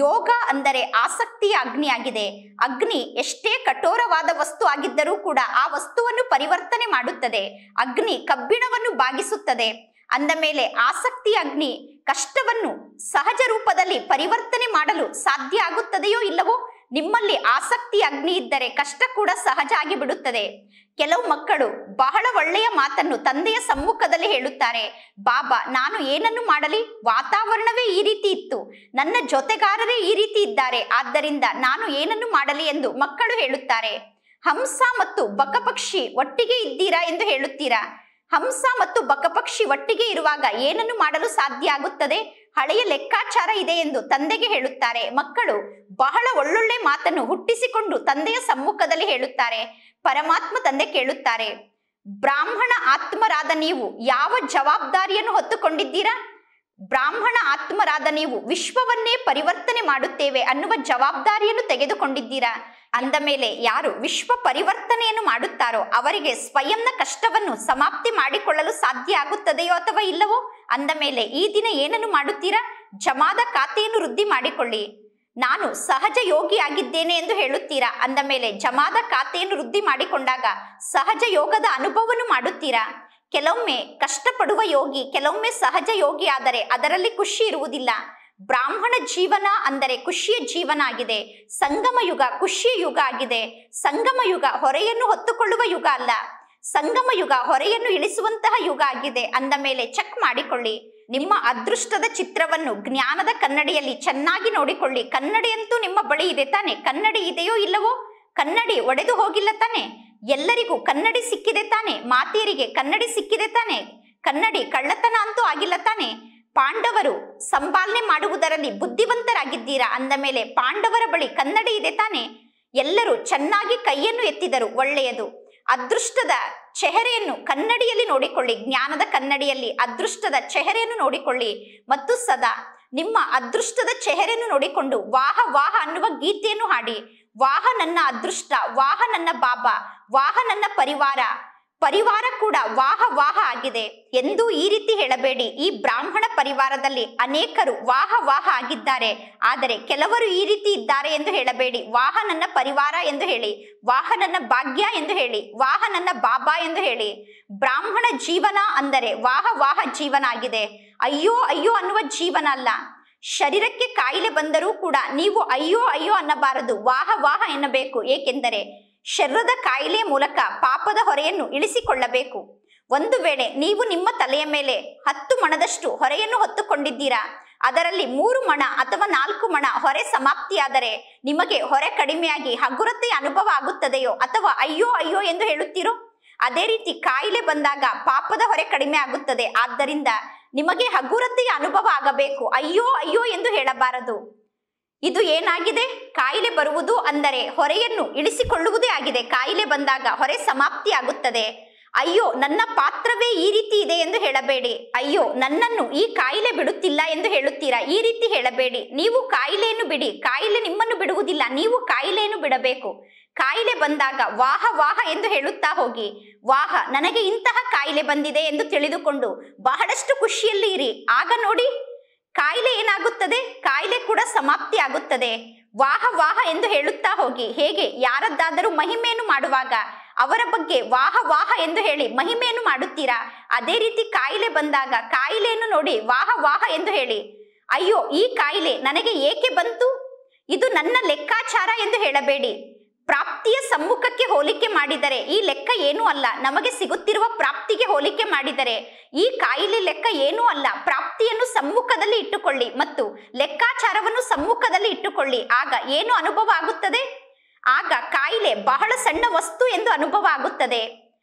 ಯೋಗ ಅಂದರೆ ಆಸಕ್ತಿಯ ಅಗ್ನಿಯಾಗಿದೆ. ಅಗ್ನಿ ಎಷ್ಟೇ ಕಠೋರವಾದ ವಸ್ತು ಆಗಿದ್ದರೂ ಕೂಡ ಆ ವಸ್ತುವನ್ನು ಪರಿವರ್ತನೆ ಮಾಡುತ್ತದೆ. ಅಗ್ನಿ ಕಬ್ಬಿಣವನ್ನು ಬಾಗಿಸುತ್ತದೆ. ಅಂದ ಮೇಲೆ ಆಸಕ್ತಿಯ ಅಗ್ನಿ ಕಷ್ಟವನ್ನು ಸಹಜ ರೂಪದಲ್ಲಿ ಪರಿವರ್ತನೆ ಮಾಡಲು ಸಾಧ್ಯ ಆಗುತ್ತದೆಯೋ ಇಲ್ಲವೋ? ನಿಮ್ಮಲ್ಲಿ ಆಸಕ್ತಿ ಅಗ್ನಿ ಇದ್ದರೆ ಕಷ್ಟ ಕೂಡ ಸಹಜ ಆಗಿ ಬಿಡುತ್ತದೆ. ಕೆಲವು ಮಕ್ಕಳು ಬಹಳ ಒಳ್ಳೆಯ ಮಾತನ್ನು ತಂದೆಯ ಸಮ್ಮುಖದಲ್ಲಿ ಹೇಳುತ್ತಾರೆ. ಬಾಬಾ, ನಾನು ಏನನ್ನು ಮಾಡಲಿ? ವಾತಾವರಣವೇ ಈ ರೀತಿ ಇತ್ತು, ನನ್ನ ಜೊತೆಗಾರರೇ ಈ ರೀತಿ ಇದ್ದಾರೆ, ಆದ್ದರಿಂದ ನಾನು ಏನನ್ನು ಮಾಡಲಿ ಎಂದು ಮಕ್ಕಳು ಹೇಳುತ್ತಾರೆ. ಹಂಸ ಮತ್ತು ಬಕಪಕ್ಷಿ ಒಟ್ಟಿಗೆ ಇದ್ದೀರಾ ಎಂದು ಹೇಳುತ್ತೀರಾ? ಹಂಸ ಮತ್ತು ಬಕಪಕ್ಷಿ ಒಟ್ಟಿಗೆ ಇರುವಾಗ ಏನನ್ನು ಮಾಡಲು ಸಾಧ್ಯ ಆಗುತ್ತದೆ? ಹಳೆಯ ಲೆಕ್ಕಾಚಾರ ಇದೆ ಎಂದು ತಂದೆಗೆ ಹೇಳುತ್ತಾರೆ. ಮಕ್ಕಳು ಬಹಳ ಒಳ್ಳೊಳ್ಳೆ ಮಾತನ್ನು ಹುಟ್ಟಿಸಿಕೊಂಡು ತಂದೆಯ ಸಮ್ಮುಖದಲ್ಲಿ ಹೇಳುತ್ತಾರೆ. ಪರಮಾತ್ಮ ತಂದೆ ಕೇಳುತ್ತಾರೆ, ಬ್ರಾಹ್ಮಣ ಆತ್ಮರಾದ ನೀವು ಯಾವ ಜವಾಬ್ದಾರಿಯನ್ನು ಹೊತ್ತುಕೊಂಡಿದ್ದೀರಾ? ಬ್ರಾಹ್ಮಣ ಆತ್ಮರಾದ ನೀವು ವಿಶ್ವವನ್ನೇ ಪರಿವರ್ತನೆ ಮಾಡುತ್ತೇವೆ ಅನ್ನುವ ಜವಾಬ್ದಾರಿಯನ್ನು ತೆಗೆದುಕೊಂಡಿದ್ದೀರಾ? ಅಂದ ಮೇಲೆ ಯಾರು ವಿಶ್ವ ಪರಿವರ್ತನೆಯನ್ನು ಮಾಡುತ್ತಾರೋ ಅವರಿಗೆ ಸ್ವಯಂನ ಕಷ್ಟವನ್ನು ಸಮಾಪ್ತಿ ಮಾಡಿಕೊಳ್ಳಲು ಸಾಧ್ಯ ಆಗುತ್ತದೆಯೋ ಅಥವಾ ಇಲ್ಲವೋ? ಅಂದ ಮೇಲೆ ಈ ದಿನ ಏನನ್ನು ಮಾಡುತ್ತೀರಾ? ಜಮಾದ ಖಾತೆಯನ್ನು ವೃದ್ಧಿ ಮಾಡಿಕೊಳ್ಳಿ. ನಾನು ಸಹಜ ಯೋಗಿ ಆಗಿದ್ದೇನೆ ಎಂದು ಹೇಳುತ್ತೀರಾ. ಅಂದ ಮೇಲೆ ಜಮಾದ ಖಾತೆಯನ್ನು ವೃದ್ಧಿ ಮಾಡಿಕೊಂಡಾಗ ಸಹಜ ಯೋಗದ ಅನುಭವವನ್ನು ಮಾಡುತ್ತೀರಾ. ಕೆಲವೊಮ್ಮೆ ಕಷ್ಟಪಡುವ ಯೋಗಿ, ಕೆಲವೊಮ್ಮೆ ಸಹಜ ಯೋಗಿ ಆದರೆ ಅದರಲ್ಲಿ ಖುಷಿ ಇರುವುದಿಲ್ಲ. ಬ್ರಾಹ್ಮಣ ಜೀವನ ಅಂದರೆ ಖುಷಿಯ ಜೀವನ ಆಗಿದೆ. ಸಂಗಮ ಯುಗ ಖುಷಿಯ ಯುಗ ಆಗಿದೆ. ಸಂಗಮ ಯುಗ ಹೊರೆಯನ್ನು ಹೊತ್ತುಕೊಳ್ಳುವ ಯುಗ ಅಲ್ಲ. ಸಂಗಮ ಯುಗ ಹೊರೆಯನ್ನು ಇಳಿಸುವಂತಹ ಯುಗ ಆಗಿದೆ. ಅಂದ ಮೇಲೆ ಚೆಕ್ ಮಾಡಿಕೊಳ್ಳಿ. ನಿಮ್ಮ ಅದೃಷ್ಟದ ಚಿತ್ರವನ್ನು ಜ್ಞಾನದ ಕನ್ನಡಿಯಲ್ಲಿ ಚೆನ್ನಾಗಿ ನೋಡಿಕೊಳ್ಳಿ. ಕನ್ನಡಿಯಂತೂ ನಿಮ್ಮ ಬಳಿ ಇದೆ ತಾನೆ? ಕನ್ನಡಿ ಇದೆಯೋ ಇಲ್ಲವೋ? ಕನ್ನಡಿ ಒಡೆದು ಹೋಗಿಲ್ಲ ತಾನೆ? ಎಲ್ಲರಿಗೂ ಕನ್ನಡಿ ಸಿಕ್ಕಿದೆ ತಾನೆ? ಮಾತೆಯರಿಗೆ ಕನ್ನಡಿ ಸಿಕ್ಕಿದೆ ತಾನೆ? ಕನ್ನಡಿ ಕಳ್ಳತನ ಅಂತೂ ಆಗಿಲ್ಲ ತಾನೆ? ಪಾಂಡವರು ಸಂಪಾಲನೆ ಮಾಡುವುದರಲ್ಲಿ ಬುದ್ಧಿವಂತರಾಗಿದ್ದೀರಾ. ಅಂದ ಮೇಲೆ ಪಾಂಡವರ ಬಳಿ ಕನ್ನಡಿ ಇದೆ ತಾನೆ? ಎಲ್ಲರೂ ಚೆನ್ನಾಗಿ ಕೈಯನ್ನು ಎತ್ತಿದರು, ಒಳ್ಳೆಯದು. ಅದೃಷ್ಟದ ಚೆಹರೆಯನ್ನು ಕನ್ನಡಿಯಲ್ಲಿ ನೋಡಿಕೊಳ್ಳಿ. ಜ್ಞಾನದ ಕನ್ನಡಿಯಲ್ಲಿ ಅದೃಷ್ಟದ ಚೆಹರೆಯನ್ನು ನೋಡಿಕೊಳ್ಳಿ ಮತ್ತು ಸದಾ ನಿಮ್ಮ ಅದೃಷ್ಟದ ಚೆಹರೆಯನ್ನು ನೋಡಿಕೊಂಡು ವಾಹ ವಾಹ ಅನ್ನುವ ಗೀತೆಯನ್ನು ಹಾಡಿ. ವಾಹ ನನ್ನ ಅದೃಷ್ಟ, ವಾಹ ನನ್ನ ಬಾಬಾ, ವಾಹ ನನ್ನ ಪರಿವಾರ, ಪರಿವಾರ ಕೂಡ ವಾಹ ವಾಹ ಆಗಿದೆ ಎಂದು ಈ ರೀತಿ ಹೇಳಬೇಡಿ. ಈ ಬ್ರಾಹ್ಮಣ ಪರಿವಾರದಲ್ಲಿ ಅನೇಕರು ವಾಹ ವಾಹ ಆಗಿದ್ದಾರೆ, ಆದರೆ ಕೆಲವರು ಈ ರೀತಿ ಇದ್ದಾರೆ ಎಂದು ಹೇಳಬೇಡಿ. ವಾಹ ನನ್ನ ಪರಿವಾರ ಎಂದು ಹೇಳಿ, ವಾಹ ನನ್ನ ಭಾಗ್ಯ ಎಂದು ಹೇಳಿ, ವಾಹ ನನ್ನ ಬಾಬಾ ಎಂದು ಹೇಳಿ. ಬ್ರಾಹ್ಮಣ ಜೀವನ ಅಂದರೆ ವಾಹ ವಾಹ ಜೀವನ ಆಗಿದೆ. ಅಯ್ಯೋ ಅಯ್ಯೋ ಅನ್ನುವ ಜೀವನ ಅಲ್ಲ. ಶರೀರಕ್ಕೆ ಕಾಯಿಲೆ ಬಂದರೂ ಕೂಡ ನೀವು ಅಯ್ಯೋ ಅಯ್ಯೋ ಅನ್ನಬಾರದು, ವಾಹ ವಾಹ ಎನ್ನಬೇಕು. ಏಕೆಂದರೆ ಶರೀರದ ಕಾಯಿಲೆಯ ಮೂಲಕ ಪಾಪದ ಹೊರೆಯನ್ನು ಇಳಿಸಿಕೊಳ್ಳಬೇಕು. ಒಂದು ವೇಳೆ ನೀವು ನಿಮ್ಮ ತಲೆಯ ಮೇಲೆ 10 ಮಣದಷ್ಟು ಹೊರೆಯನ್ನು ಹೊತ್ತುಕೊಂಡಿದ್ದೀರಾ, ಅದರಲ್ಲಿ 3 ಮಣ ಅಥವಾ 4 ಮಣ ಹೊರೆ ಸಮಾಪ್ತಿಯಾದರೆ ನಿಮಗೆ ಹೊರೆ ಕಡಿಮೆಯಾಗಿ ಹಗುರತೆಯ ಅನುಭವ ಆಗುತ್ತದೆಯೋ ಅಥವಾ ಅಯ್ಯೋ ಅಯ್ಯೋ ಎಂದು ಹೇಳುತ್ತೀರೋ? ಅದೇ ರೀತಿ ಕಾಯಿಲೆ ಬಂದಾಗ ಪಾಪದ ಹೊರೆ ಕಡಿಮೆ ಆಗುತ್ತದೆ. ಆದ್ದರಿಂದ ನಿಮಗೆ ಹಗುರತೆಯ ಅನುಭವ ಆಗಬೇಕು, ಅಯ್ಯೋ ಅಯ್ಯೋ ಎಂದು ಹೇಳಬಾರದು. ಇದು ಏನಾಗಿದೆ? ಕಾಯಿಲೆ ಬರುವುದು ಅಂದರೆ ಹೊರೆಯನ್ನು ಇಳಿಸಿಕೊಳ್ಳುವುದೇ ಆಗಿದೆ. ಕಾಯಿಲೆ ಬಂದಾಗ ಹೊರೆ ಸಮಾಪ್ತಿ ಆಗುತ್ತದೆ. ಅಯ್ಯೋ ನನ್ನ ಪಾತ್ರವೇ ಈ ರೀತಿ ಇದೆ ಎಂದು ಹೇಳಬೇಡಿ. ಅಯ್ಯೋ ನನ್ನನ್ನು ಈ ಕಾಯಿಲೆ ಬಿಡುತ್ತಿಲ್ಲ ಎಂದು ಹೇಳುತ್ತೀರಾ, ಈ ರೀತಿ ಹೇಳಬೇಡಿ. ನೀವು ಕಾಯಿಲೆಯನ್ನು ಬಿಡಿ, ಕಾಯಿಲೆ ನಿಮ್ಮನ್ನು ಬಿಡುವುದಿಲ್ಲ, ನೀವು ಕಾಯಿಲೆಯನ್ನು ಬಿಡಬೇಕು. ಕಾಯಿಲೆ ಬಂದಾಗ ವಾಹ ವಾಹ ಎಂದು ಹೇಳುತ್ತಾ ಹೋಗಿ. ವಾಹ ನನಗೆ ಇಂತಹ ಕಾಯಿಲೆ ಬಂದಿದೆ ಎಂದು ತಿಳಿದುಕೊಂಡು ಬಹಳಷ್ಟು ಖುಷಿಯಲ್ಲಿ ಇರಿ. ಆಗ ನೋಡಿ ಕಾಯಿಲೆ ಏನಾಗುತ್ತದೆ? ಕಾಯಿಲೆ ಕೂಡ ಸಮಾಪ್ತಿ ಆಗುತ್ತದೆ. ವಾಹ ವಾಹ ಎಂದು ಹೇಳುತ್ತಾ ಹೋಗಿ. ಹೇಗೆ ಯಾರದ್ದಾದರೂ ಮಹಿಮೆಯನ್ನು ಮಾಡುವಾಗ ಅವರ ಬಗ್ಗೆ ವಾಹ ವಾಹ ಎಂದು ಹೇಳಿ ಮಹಿಮೆಯನ್ನು ಮಾಡುತ್ತೀರಾ, ಅದೇ ರೀತಿ ಕಾಯಿಲೆ ಬಂದಾಗ ಕಾಯಿಲೆಯನ್ನು ನೋಡಿ ವಾಹ ವಾಹ ಎಂದು ಹೇಳಿ. ಅಯ್ಯೋ ಈ ಕಾಯಿಲೆ ನನಗೆ ಏಕೆ ಬಂತು, ಇದು ನನ್ನ ಲೆಕ್ಕಾಚಾರ ಎಂದು ಹೇಳಬೇಡಿ. ಪ್ರಾಪ್ತಿಯ ಸಮ್ಮುಖಕ್ಕೆ ಹೋಲಿಕೆ ಮಾಡಿದರೆ ಈ ಲೆಕ್ಕ ಏನೂ ಅಲ್ಲ. ನಮಗೆ ಸಿಗುತ್ತಿರುವ ಪ್ರಾಪ್ತಿಗೆ ಹೋಲಿಕೆ ಮಾಡಿದರೆ ಈ ಕಾಯಿಲೆ ಲೆಕ್ಕ ಏನೂ ಅಲ್ಲ. ಪ್ರಾಪ್ತಿಯನ್ನು ಸಮ್ಮುಖದಲ್ಲಿ ಇಟ್ಟುಕೊಳ್ಳಿ ಮತ್ತು ಲೆಕ್ಕಾಚಾರವನ್ನು ಸಮ್ಮುಖದಲ್ಲಿ ಇಟ್ಟುಕೊಳ್ಳಿ. ಆಗ ಏನು ಅನುಭವ ಆಗುತ್ತದೆ? ಆಗ ಕಾಯಿಲೆ ಬಹಳ ಸಣ್ಣ ವಸ್ತು ಎಂದು ಅನುಭವ ಆಗುತ್ತದೆ.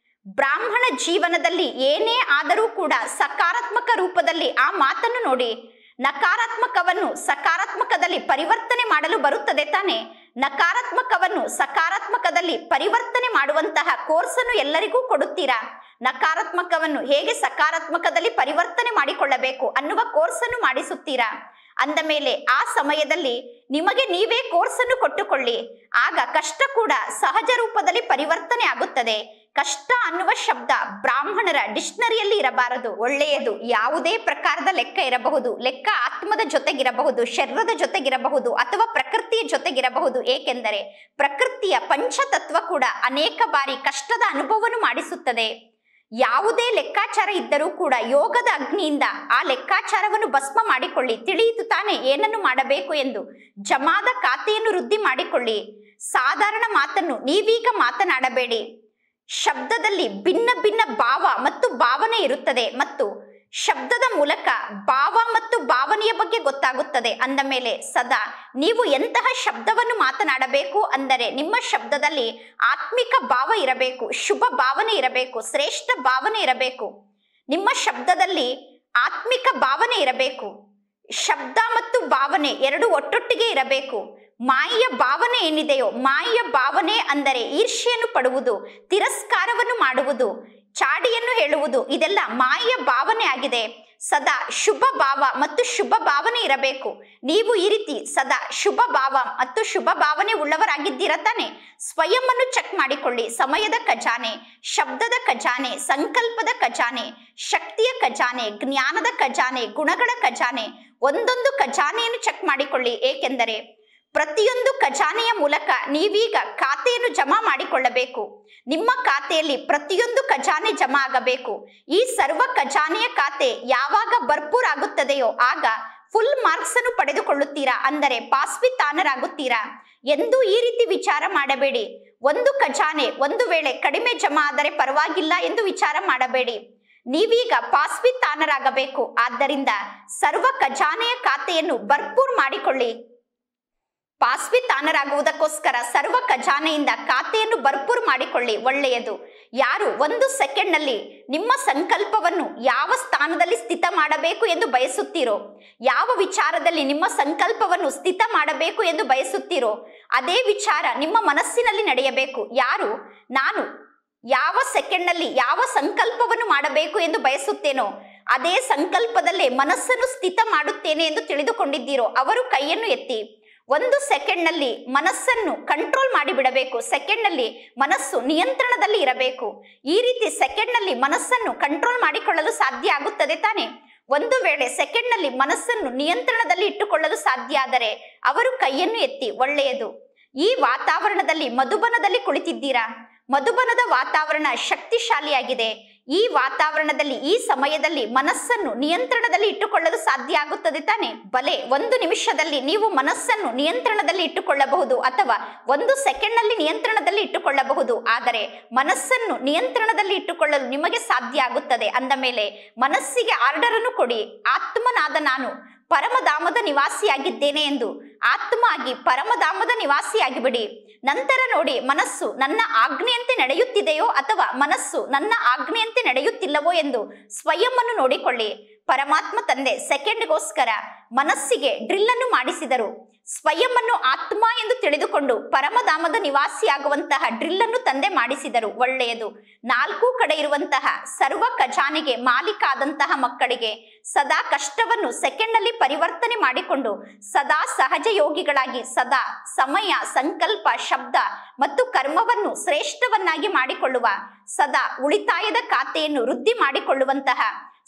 ಬ್ರಾಹ್ಮಣ ಜೀವನದಲ್ಲಿ ಏನೇ ಆದರೂ ಕೂಡ ಸಕಾರಾತ್ಮಕ ರೂಪದಲ್ಲಿ ಆ ಮಾತನ್ನು ನೋಡಿ. ನಕಾರಾತ್ಮಕವನ್ನು ಸಕಾರಾತ್ಮಕದಲ್ಲಿ ಪರಿವರ್ತನೆ ಮಾಡಲು ಬರುತ್ತದೆ ತಾನೆ? ನಕಾರಾತ್ಮಕವನ್ನು ಸಕಾರಾತ್ಮಕದಲ್ಲಿ ಪರಿವರ್ತನೆ ಮಾಡುವಂತಹ ಕೋರ್ಸನ್ನು ಎಲ್ಲರಿಗೂ ಕೊಡುತ್ತೀರಾ? ನಕಾರಾತ್ಮಕವನ್ನು ಹೇಗೆ ಸಕಾರಾತ್ಮಕದಲ್ಲಿ ಪರಿವರ್ತನೆ ಮಾಡಿಕೊಳ್ಳಬೇಕು ಅನ್ನುವ ಕೋರ್ಸನ್ನು ಮಾಡಿಸುತ್ತೀರಾ? ಅಂದ ಮೇಲೆ ಆ ಸಮಯದಲ್ಲಿ ನಿಮಗೆ ನೀವೇ ಕೋರ್ಸನ್ನು ಕೊಟ್ಟುಕೊಳ್ಳಿ. ಆಗ ಕಷ್ಟ ಕೂಡ ಸಹಜ ರೂಪದಲ್ಲಿ ಪರಿವರ್ತನೆ ಆಗುತ್ತದೆ. ಕಷ್ಟ ಅನ್ನುವ ಶಬ್ದ ಬ್ರಾಹ್ಮಣರ ಡಿಕ್ಷನರಿಯಲ್ಲಿ ಇರಬಾರದು. ಒಳ್ಳೆಯದು ಯಾವುದೇ ಪ್ರಕಾರದ ಲೆಕ್ಕ ಇರಬಹುದು. ಲೆಕ್ಕ ಆತ್ಮದ ಜೊತೆಗಿರಬಹುದು, ಶರೀರದ ಜೊತೆಗಿರಬಹುದು, ಅಥವಾ ಪ್ರಕೃತಿಯ ಜೊತೆಗಿರಬಹುದು. ಏಕೆಂದರೆ ಪ್ರಕೃತಿಯ ಪಂಚತತ್ವ ಕೂಡ ಅನೇಕ ಬಾರಿ ಕಷ್ಟದ ಅನುಭವವನ್ನು ಮಾಡಿಸುತ್ತದೆ. ಯಾವುದೇ ಲೆಕ್ಕಾಚಾರ ಇದ್ದರೂ ಕೂಡ ಯೋಗದ ಅಗ್ನಿಯಿಂದ ಆ ಲೆಕ್ಕಾಚಾರವನ್ನು ಭಸ್ಮ ಮಾಡಿಕೊಳ್ಳಿ. ತಿಳಿಯಿತು ತಾನೆ ಏನನ್ನು ಮಾಡಬೇಕು ಎಂದು. ಜಮಾದ ಖಾತೆಯನ್ನು ವೃದ್ಧಿ ಮಾಡಿಕೊಳ್ಳಿ. ಸಾಧಾರಣ ಮಾತನ್ನು ನೀವೀಗ ಮಾತನಾಡಬೇಡಿ. ಶಬ್ದದಲ್ಲಿ ಭಿನ್ನ ಭಿನ್ನ ಭಾವ ಮತ್ತು ಭಾವನೆ ಇರುತ್ತದೆ ಮತ್ತು ಶಬ್ದದ ಮೂಲಕ ಭಾವ ಮತ್ತು ಭಾವನೆಯ ಬಗ್ಗೆ ಗೊತ್ತಾಗುತ್ತದೆ. ಅಂದ ಮೇಲೆ ಸದಾ ನೀವು ಎಂತಹ ಶಬ್ದವನ್ನು ಮಾತನಾಡಬೇಕು ಅಂದರೆ ನಿಮ್ಮ ಶಬ್ದದಲ್ಲಿ ಆತ್ಮಿಕ ಭಾವ ಇರಬೇಕು, ಶುಭ ಭಾವನೆ ಇರಬೇಕು, ಶ್ರೇಷ್ಠ ಭಾವನೆ ಇರಬೇಕು. ನಿಮ್ಮ ಶಬ್ದದಲ್ಲಿ ಆತ್ಮಿಕ ಭಾವನೆ ಇರಬೇಕು. ಶಬ್ದ ಮತ್ತು ಭಾವನೆ ಎರಡು ಒಟ್ಟೊಟ್ಟಿಗೆ ಇರಬೇಕು. ಮಾಯೆಯ ಭಾವನೆ ಏನಿದೆಯೋ, ಮಾಯೆಯ ಭಾವನೆ ಅಂದರೆ ಈರ್ಷ್ಯೆಯನ್ನು ಪಡುವುದು, ತಿರಸ್ಕಾರವನ್ನು ಮಾಡುವುದು, ಚಾಡಿಯನ್ನು ಹೇಳುವುದು, ಇದೆಲ್ಲ ಮಾಯೆಯ ಭಾವನೆ ಆಗಿದೆ. ಸದಾ ಶುಭ ಭಾವ ಮತ್ತು ಶುಭ ಭಾವನೆ ಇರಬೇಕು. ನೀವು ಈ ರೀತಿ ಸದಾ ಶುಭ ಭಾವ ಮತ್ತು ಶುಭ ಭಾವನೆ ಉಳ್ಳವರಾಗಿದ್ದೀರಾ ತಾನೆ? ಸ್ವಯಂ ಅನ್ನು ಚೆಕ್ ಮಾಡಿಕೊಳ್ಳಿ. ಸಮಯದ ಖಜಾನೆ, ಶಬ್ದದ ಖಜಾನೆ, ಸಂಕಲ್ಪದ ಖಜಾನೆ, ಶಕ್ತಿಯ ಖಜಾನೆ, ಜ್ಞಾನದ ಖಜಾನೆ, ಗುಣಗಳ ಖಜಾನೆ, ಒಂದೊಂದು ಖಜಾನೆಯನ್ನು ಚೆಕ್ ಮಾಡಿಕೊಳ್ಳಿ. ಏಕೆಂದರೆ ಪ್ರತಿಯೊಂದು ಖಜಾನೆಯ ಮೂಲಕ ನೀವೀಗ ಖಾತೆಯನ್ನು ಜಮಾ ಮಾಡಿಕೊಳ್ಳಬೇಕು. ನಿಮ್ಮ ಖಾತೆಯಲ್ಲಿ ಪ್ರತಿಯೊಂದು ಖಜಾನೆ ಜಮಾ ಆಗಬೇಕು. ಈ ಸರ್ವ ಖಜಾನೆಯ ಖಾತೆ ಯಾವಾಗ ಭರ್ಪೂರ್ ಆಗುತ್ತದೆಯೋ ಆಗ ಫುಲ್ ಮಾರ್ಕ್ಸ್ ಅನ್ನು ಪಡೆದುಕೊಳ್ಳುತ್ತೀರಾ, ಅಂದರೆ ಪಾಸ್ವಿತಾನರಾಗುತ್ತೀರಾ. ಎಂದು ಈ ರೀತಿ ವಿಚಾರ ಮಾಡಬೇಡಿ. ಒಂದು ಖಜಾನೆ ಒಂದು ವೇಳೆ ಕಡಿಮೆ ಜಮಾ ಆದರೆ ಪರವಾಗಿಲ್ಲ ಎಂದು ವಿಚಾರ ಮಾಡಬೇಡಿ. ನೀವೀಗ ಪಾಸ್ವಿತಾನರಾಗಬೇಕು. ಆದ್ದರಿಂದ ಸರ್ವ ಖಜಾನೆಯ ಖಾತೆಯನ್ನು ಭರ್ಪೂರ್ ಮಾಡಿಕೊಳ್ಳಿ. ಪಾಸ್ವಿತಾನರಾಗುವುದಕ್ಕೋಸ್ಕರ ಸರ್ವ ಖಜಾನೆಯಿಂದ ಖಾತೆಯನ್ನು ಭರ್ಪೂರ್ ಮಾಡಿಕೊಳ್ಳಿ. ಒಳ್ಳೆಯದು. ಯಾರು ಒಂದು ಸೆಕೆಂಡ್ನಲ್ಲಿ ನಿಮ್ಮ ಸಂಕಲ್ಪವನ್ನು ಯಾವ ಸ್ಥಾನದಲ್ಲಿ ಸ್ಥಿತ ಮಾಡಬೇಕು ಎಂದು ಬಯಸುತ್ತೀರೋ, ಯಾವ ವಿಚಾರದಲ್ಲಿ ನಿಮ್ಮ ಸಂಕಲ್ಪವನ್ನು ಸ್ಥಿತ ಮಾಡಬೇಕು ಎಂದು ಬಯಸುತ್ತೀರೋ ಅದೇ ವಿಚಾರ ನಿಮ್ಮ ಮನಸ್ಸಿನಲ್ಲಿ ನಡೆಯಬೇಕು. ಯಾರು ನಾನು ಯಾವ ಸೆಕೆಂಡ್ನಲ್ಲಿ ಯಾವ ಸಂಕಲ್ಪವನ್ನು ಮಾಡಬೇಕು ಎಂದು ಬಯಸುತ್ತೇನೋ ಅದೇ ಸಂಕಲ್ಪದಲ್ಲೇ ಮನಸ್ಸನ್ನು ಸ್ಥಿತ ಮಾಡುತ್ತೇನೆ ಎಂದು ತಿಳಿದುಕೊಂಡಿದ್ದೀರೋ ಅವರು ಕೈಯನ್ನು ಎತ್ತಿ. ಒಂದು ಸೆಕೆಂಡ್ನಲ್ಲಿ ಮನಸ್ಸನ್ನು ಕಂಟ್ರೋಲ್ ಮಾಡಿಬಿಡಬೇಕು. ಸೆಕೆಂಡ್ನಲ್ಲಿ ಮನಸ್ಸು ನಿಯಂತ್ರಣದಲ್ಲಿ ಇರಬೇಕು. ಈ ರೀತಿ ಸೆಕೆಂಡ್ನಲ್ಲಿ ಮನಸ್ಸನ್ನು ಕಂಟ್ರೋಲ್ ಮಾಡಿಕೊಳ್ಳಲು ಸಾಧ್ಯ ಆಗುತ್ತದೆ ತಾನೆ? ಒಂದು ವೇಳೆ ಸೆಕೆಂಡ್ನಲ್ಲಿ ಮನಸ್ಸನ್ನು ನಿಯಂತ್ರಣದಲ್ಲಿ ಇಟ್ಟುಕೊಳ್ಳಲು ಸಾಧ್ಯ ಆದರೆ ಅವರು ಕೈಯನ್ನು ಎತ್ತಿ. ಒಳ್ಳೆಯದು. ಈ ವಾತಾವರಣದಲ್ಲಿ ಮಧುಬನದಲ್ಲಿ ಕುಳಿತಿದ್ದೀರಾ. ಮಧುಬನದ ವಾತಾವರಣ ಶಕ್ತಿಶಾಲಿಯಾಗಿದೆ. ಈ ವಾತಾವರಣದಲ್ಲಿ ಈ ಸಮಯದಲ್ಲಿ ಮನಸ್ಸನ್ನು ನಿಯಂತ್ರಣದಲ್ಲಿ ಇಟ್ಟುಕೊಳ್ಳಲು ಸಾಧ್ಯ ಆಗುತ್ತದೆ ತಾನೆ? ಬಲೆ ಒಂದು ನಿಮಿಷದಲ್ಲಿ ನೀವು ಮನಸ್ಸನ್ನು ನಿಯಂತ್ರಣದಲ್ಲಿ ಇಟ್ಟುಕೊಳ್ಳಬಹುದು ಅಥವಾ ಒಂದು ಸೆಕೆಂಡ್ನಲ್ಲಿ ನಿಯಂತ್ರಣದಲ್ಲಿ ಇಟ್ಟುಕೊಳ್ಳಬಹುದು. ಆದರೆ ಮನಸ್ಸನ್ನು ನಿಯಂತ್ರಣದಲ್ಲಿ ಇಟ್ಟುಕೊಳ್ಳಲು ನಿಮಗೆ ಸಾಧ್ಯ ಆಗುತ್ತದೆ. ಅಂದ ಮೇಲೆ ಮನಸ್ಸಿಗೆ ಆರ್ಡರ್ ಅನ್ನು ಕೊಡಿ. ಆತ್ಮನಾದ ನಾನು ಪರಮಧಾಮದ ನಿವಾಸಿಯಾಗಿದ್ದೇನೆ ಎಂದು ಆತ್ಮ ಆಗಿ ಪರಮಧಾಮದ ನಿವಾಸಿಯಾಗಿಬಿಡಿ. ನಂತರ ನೋಡಿ ಮನಸ್ಸು ನನ್ನ ಆಜ್ಞೆಯಂತೆ ನಡೆಯುತ್ತಿದೆಯೋ ಅಥವಾ ಮನಸ್ಸು ನನ್ನ ಆಜ್ಞೆಯಂತೆ ನಡೆಯುತ್ತಿಲ್ಲವೋ ಎಂದು ಸ್ವಯಂ ಅನ್ನು ನೋಡಿಕೊಳ್ಳಿ. ಪರಮಾತ್ಮ ತಂದೆ ಸೆಕೆಂಡ್ಗೋಸ್ಕರ ಮನಸ್ಸಿಗೆ ಡ್ರಿಲ್ ಅನ್ನು ಮಾಡಿಸಿದರು. ಸ್ವಯಂ ಅನ್ನು ಆತ್ಮ ಎಂದು ತಿಳಿದುಕೊಂಡು ಪರಮಧಾಮದ ನಿವಾಸಿಯಾಗುವಂತಹ ಡ್ರಿಲ್ ಅನ್ನು ತಂದೆ ಮಾಡಿಸಿದರು. ಒಳ್ಳೆಯದು. ನಾಲ್ಕು ಕಡೆ ಇರುವಂತಹ ಸರ್ವ ಖಜಾನೆಗೆ ಮಾಲೀಕ ಆದಂತಹ ಮಕ್ಕಳಿಗೆ ಸದಾ ಕಷ್ಟವನ್ನು ಸೆಕೆಂಡ್ನಲ್ಲಿ ಪರಿವರ್ತನೆ ಮಾಡಿಕೊಂಡು ಸದಾ ಸಹಜ ಯೋಗಿಗಳಾಗಿ ಸದಾ ಸಮಯ, ಸಂಕಲ್ಪ, ಶಬ್ದ ಮತ್ತು ಕರ್ಮವನ್ನು ಶ್ರೇಷ್ಠವನ್ನಾಗಿ ಮಾಡಿಕೊಳ್ಳುವ, ಸದಾ ಉಳಿತಾಯದ ಖಾತೆಯನ್ನು ವೃದ್ಧಿ ಮಾಡಿಕೊಳ್ಳುವಂತಹ,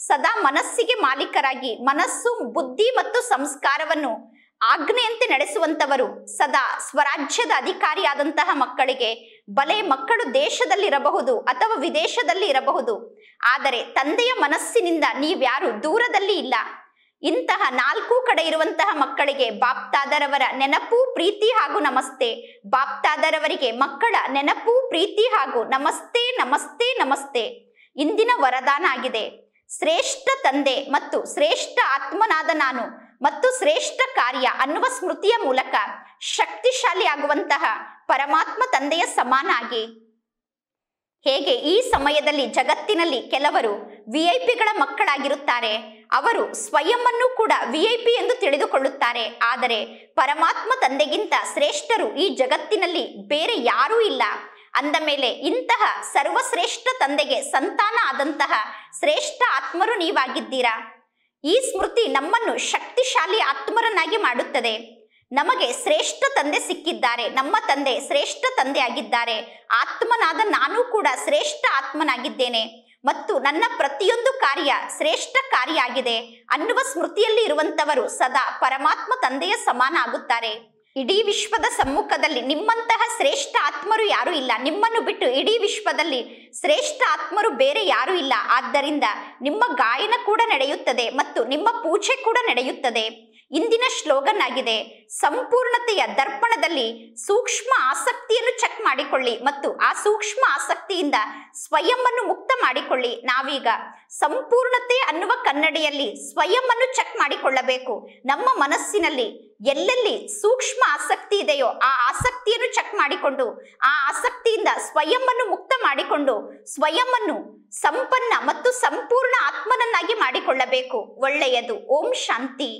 ಸದಾ ಮನಸ್ಸಿಗೆ ಮಾಲೀಕರಾಗಿ ಮನಸ್ಸು, ಬುದ್ಧಿ ಮತ್ತು ಸಂಸ್ಕಾರವನ್ನು ಆಜ್ಞೆಯಂತೆ ನಡೆಸುವಂತವರು, ಸದಾ ಸ್ವರಾಜ್ಯದ ಅಧಿಕಾರಿಯಾದಂತಹ ಮಕ್ಕಳಿಗೆ ಬಲೆ ಮಕ್ಕಳು ದೇಶದಲ್ಲಿರಬಹುದು ಅಥವಾ ವಿದೇಶದಲ್ಲಿ ಇರಬಹುದು, ಆದರೆ ತಂದೆಯ ಮನಸ್ಸಿನಿಂದ ನೀವ್ಯಾರು ದೂರದಲ್ಲಿ ಇಲ್ಲ. ಇಂತಹ 4 ಕಡೆ ಇರುವಂತಹ ಮಕ್ಕಳಿಗೆ ಬಾಪ್ತಾದರವರ ನೆನಪು, ಪ್ರೀತಿ ಹಾಗೂ ನಮಸ್ತೆ. ಬಾಪ್ತಾದರವರಿಗೆ ಮಕ್ಕಳ ನೆನಪು, ಪ್ರೀತಿ ಹಾಗೂ ನಮಸ್ತೆ ನಮಸ್ತೆ ನಮಸ್ತೆ. ಇಂದಿನ ವರದಾನ ಆಗಿದೆ. ಶ್ರೇಷ್ಠ ತಂದೆ ಮತ್ತು ಶ್ರೇಷ್ಠ ಆತ್ಮನಾದ ನಾನು ಮತ್ತು ಶ್ರೇಷ್ಠ ಕಾರ್ಯ ಅನ್ನುವ ಸ್ಮೃತಿಯ ಮೂಲಕ ಶಕ್ತಿಶಾಲಿ ಆಗುವಂತಹ ಪರಮಾತ್ಮ ತಂದೆಯ ಸಮಾನ ಆಗಿ. ಹೇಗೆ ಈ ಸಮಯದಲ್ಲಿ ಜಗತ್ತಿನಲ್ಲಿ ಕೆಲವರು ವಿಐಪಿಗಳ ಮಕ್ಕಳಾಗಿರುತ್ತಾರೆ, ಅವರು ಸ್ವಯಂವನ್ನು ಕೂಡ ವಿಐಪಿ ಎಂದು ತಿಳಿದುಕೊಳ್ಳುತ್ತಾರೆ. ಆದರೆ ಪರಮಾತ್ಮ ತಂದೆಗಿಂತ ಶ್ರೇಷ್ಠರು ಈ ಜಗತ್ತಿನಲ್ಲಿ ಬೇರೆ ಯಾರೂ ಇಲ್ಲ. ಅಂದ ಮೇಲೆ ಇಂತಹ ಸರ್ವಶ್ರೇಷ್ಠ ತಂದೆಗೆ ಸಂತಾನ ಆದಂತಹ ಶ್ರೇಷ್ಠ ಆತ್ಮರು ನೀವಾಗಿದ್ದೀರಾ. ಈ ಸ್ಮೃತಿ ನಮ್ಮನ್ನು ಶಕ್ತಿಶಾಲಿ ಆತ್ಮರನ್ನಾಗಿ ಮಾಡುತ್ತದೆ. ನಮಗೆ ಶ್ರೇಷ್ಠ ತಂದೆ ಸಿಕ್ಕಿದ್ದಾರೆ, ನಮ್ಮ ತಂದೆ ಶ್ರೇಷ್ಠ ತಂದೆ ಆಗಿದ್ದಾರೆ. ಆತ್ಮನಾದ ನಾನು ಕೂಡ ಶ್ರೇಷ್ಠ ಆತ್ಮನಾಗಿದ್ದೇನೆ ಮತ್ತು ನನ್ನ ಪ್ರತಿಯೊಂದು ಕಾರ್ಯ ಶ್ರೇಷ್ಠ ಕಾರ್ಯ ಆಗಿದೆ ಅನ್ನುವ ಸ್ಮೃತಿಯಲ್ಲಿ ಇರುವಂತವರು ಸದಾ ಪರಮಾತ್ಮ ತಂದೆಯ ಸಮಾನ ಆಗುತ್ತಾರೆ. ಇಡೀ ವಿಶ್ವದ ಸಮ್ಮುಖದಲ್ಲಿ ನಿಮ್ಮಂತಹ ಶ್ರೇಷ್ಠ ಆತ್ಮರು ಯಾರು ಇಲ್ಲ. ನಿಮ್ಮನ್ನು ಬಿಟ್ಟು ಇಡೀ ವಿಶ್ವದಲ್ಲಿ ಶ್ರೇಷ್ಠ ಆತ್ಮರು ಬೇರೆ ಯಾರು ಇಲ್ಲ. ಆದ್ದರಿಂದ ನಿಮ್ಮ ಗಾಯನ ಕೂಡ ನಡೆಯುತ್ತದೆ ಮತ್ತು ನಿಮ್ಮ ಪೂಜೆ ಕೂಡ ನಡೆಯುತ್ತದೆ. ಇಂದಿನ ಶ್ಲೋಗನ್ ಆಗಿದೆ, ಸಂಪೂರ್ಣತೆಯ ದರ್ಪಣದಲ್ಲಿ ಸೂಕ್ಷ್ಮ ಆಸಕ್ತಿಯನ್ನು ಚೆಕ್ ಮಾಡಿಕೊಳ್ಳಿ ಮತ್ತು ಆ ಸೂಕ್ಷ್ಮ ಆಸಕ್ತಿಯಿಂದ ಸ್ವಯಂವನ್ನು ಮುಕ್ತ ಮಾಡಿಕೊಳ್ಳಿ. ನಾವೀಗ ಸಂಪೂರ್ಣತೆ ಅನ್ನುವ ಕನ್ನಡಿಯಲ್ಲಿ ಸ್ವಯಂವನ್ನು ಚೆಕ್ ಮಾಡಿಕೊಳ್ಳಬೇಕು. ನಮ್ಮ ಮನಸ್ಸಿನಲ್ಲಿ ಎಲ್ಲೆಲ್ಲಿ ಸೂಕ್ಷ್ಮ ಆಸಕ್ತಿ ಇದೆಯೋ ಆ ಆಸಕ್ತಿಯನ್ನು ಚೆಕ್ ಮಾಡಿಕೊಂಡು ಆ ಆಸಕ್ತಿಯಿಂದ ಸ್ವಯಂವನ್ನು ಮುಕ್ತ ಮಾಡಿಕೊಂಡು ಸ್ವಯಂವನ್ನು ಸಂಪನ್ನ ಮತ್ತು ಸಂಪೂರ್ಣ ಆತ್ಮನನ್ನಾಗಿ ಮಾಡಿಕೊಳ್ಳಬೇಕು. ಒಳ್ಳೆಯದು. ಓಂ ಶಾಂತಿ.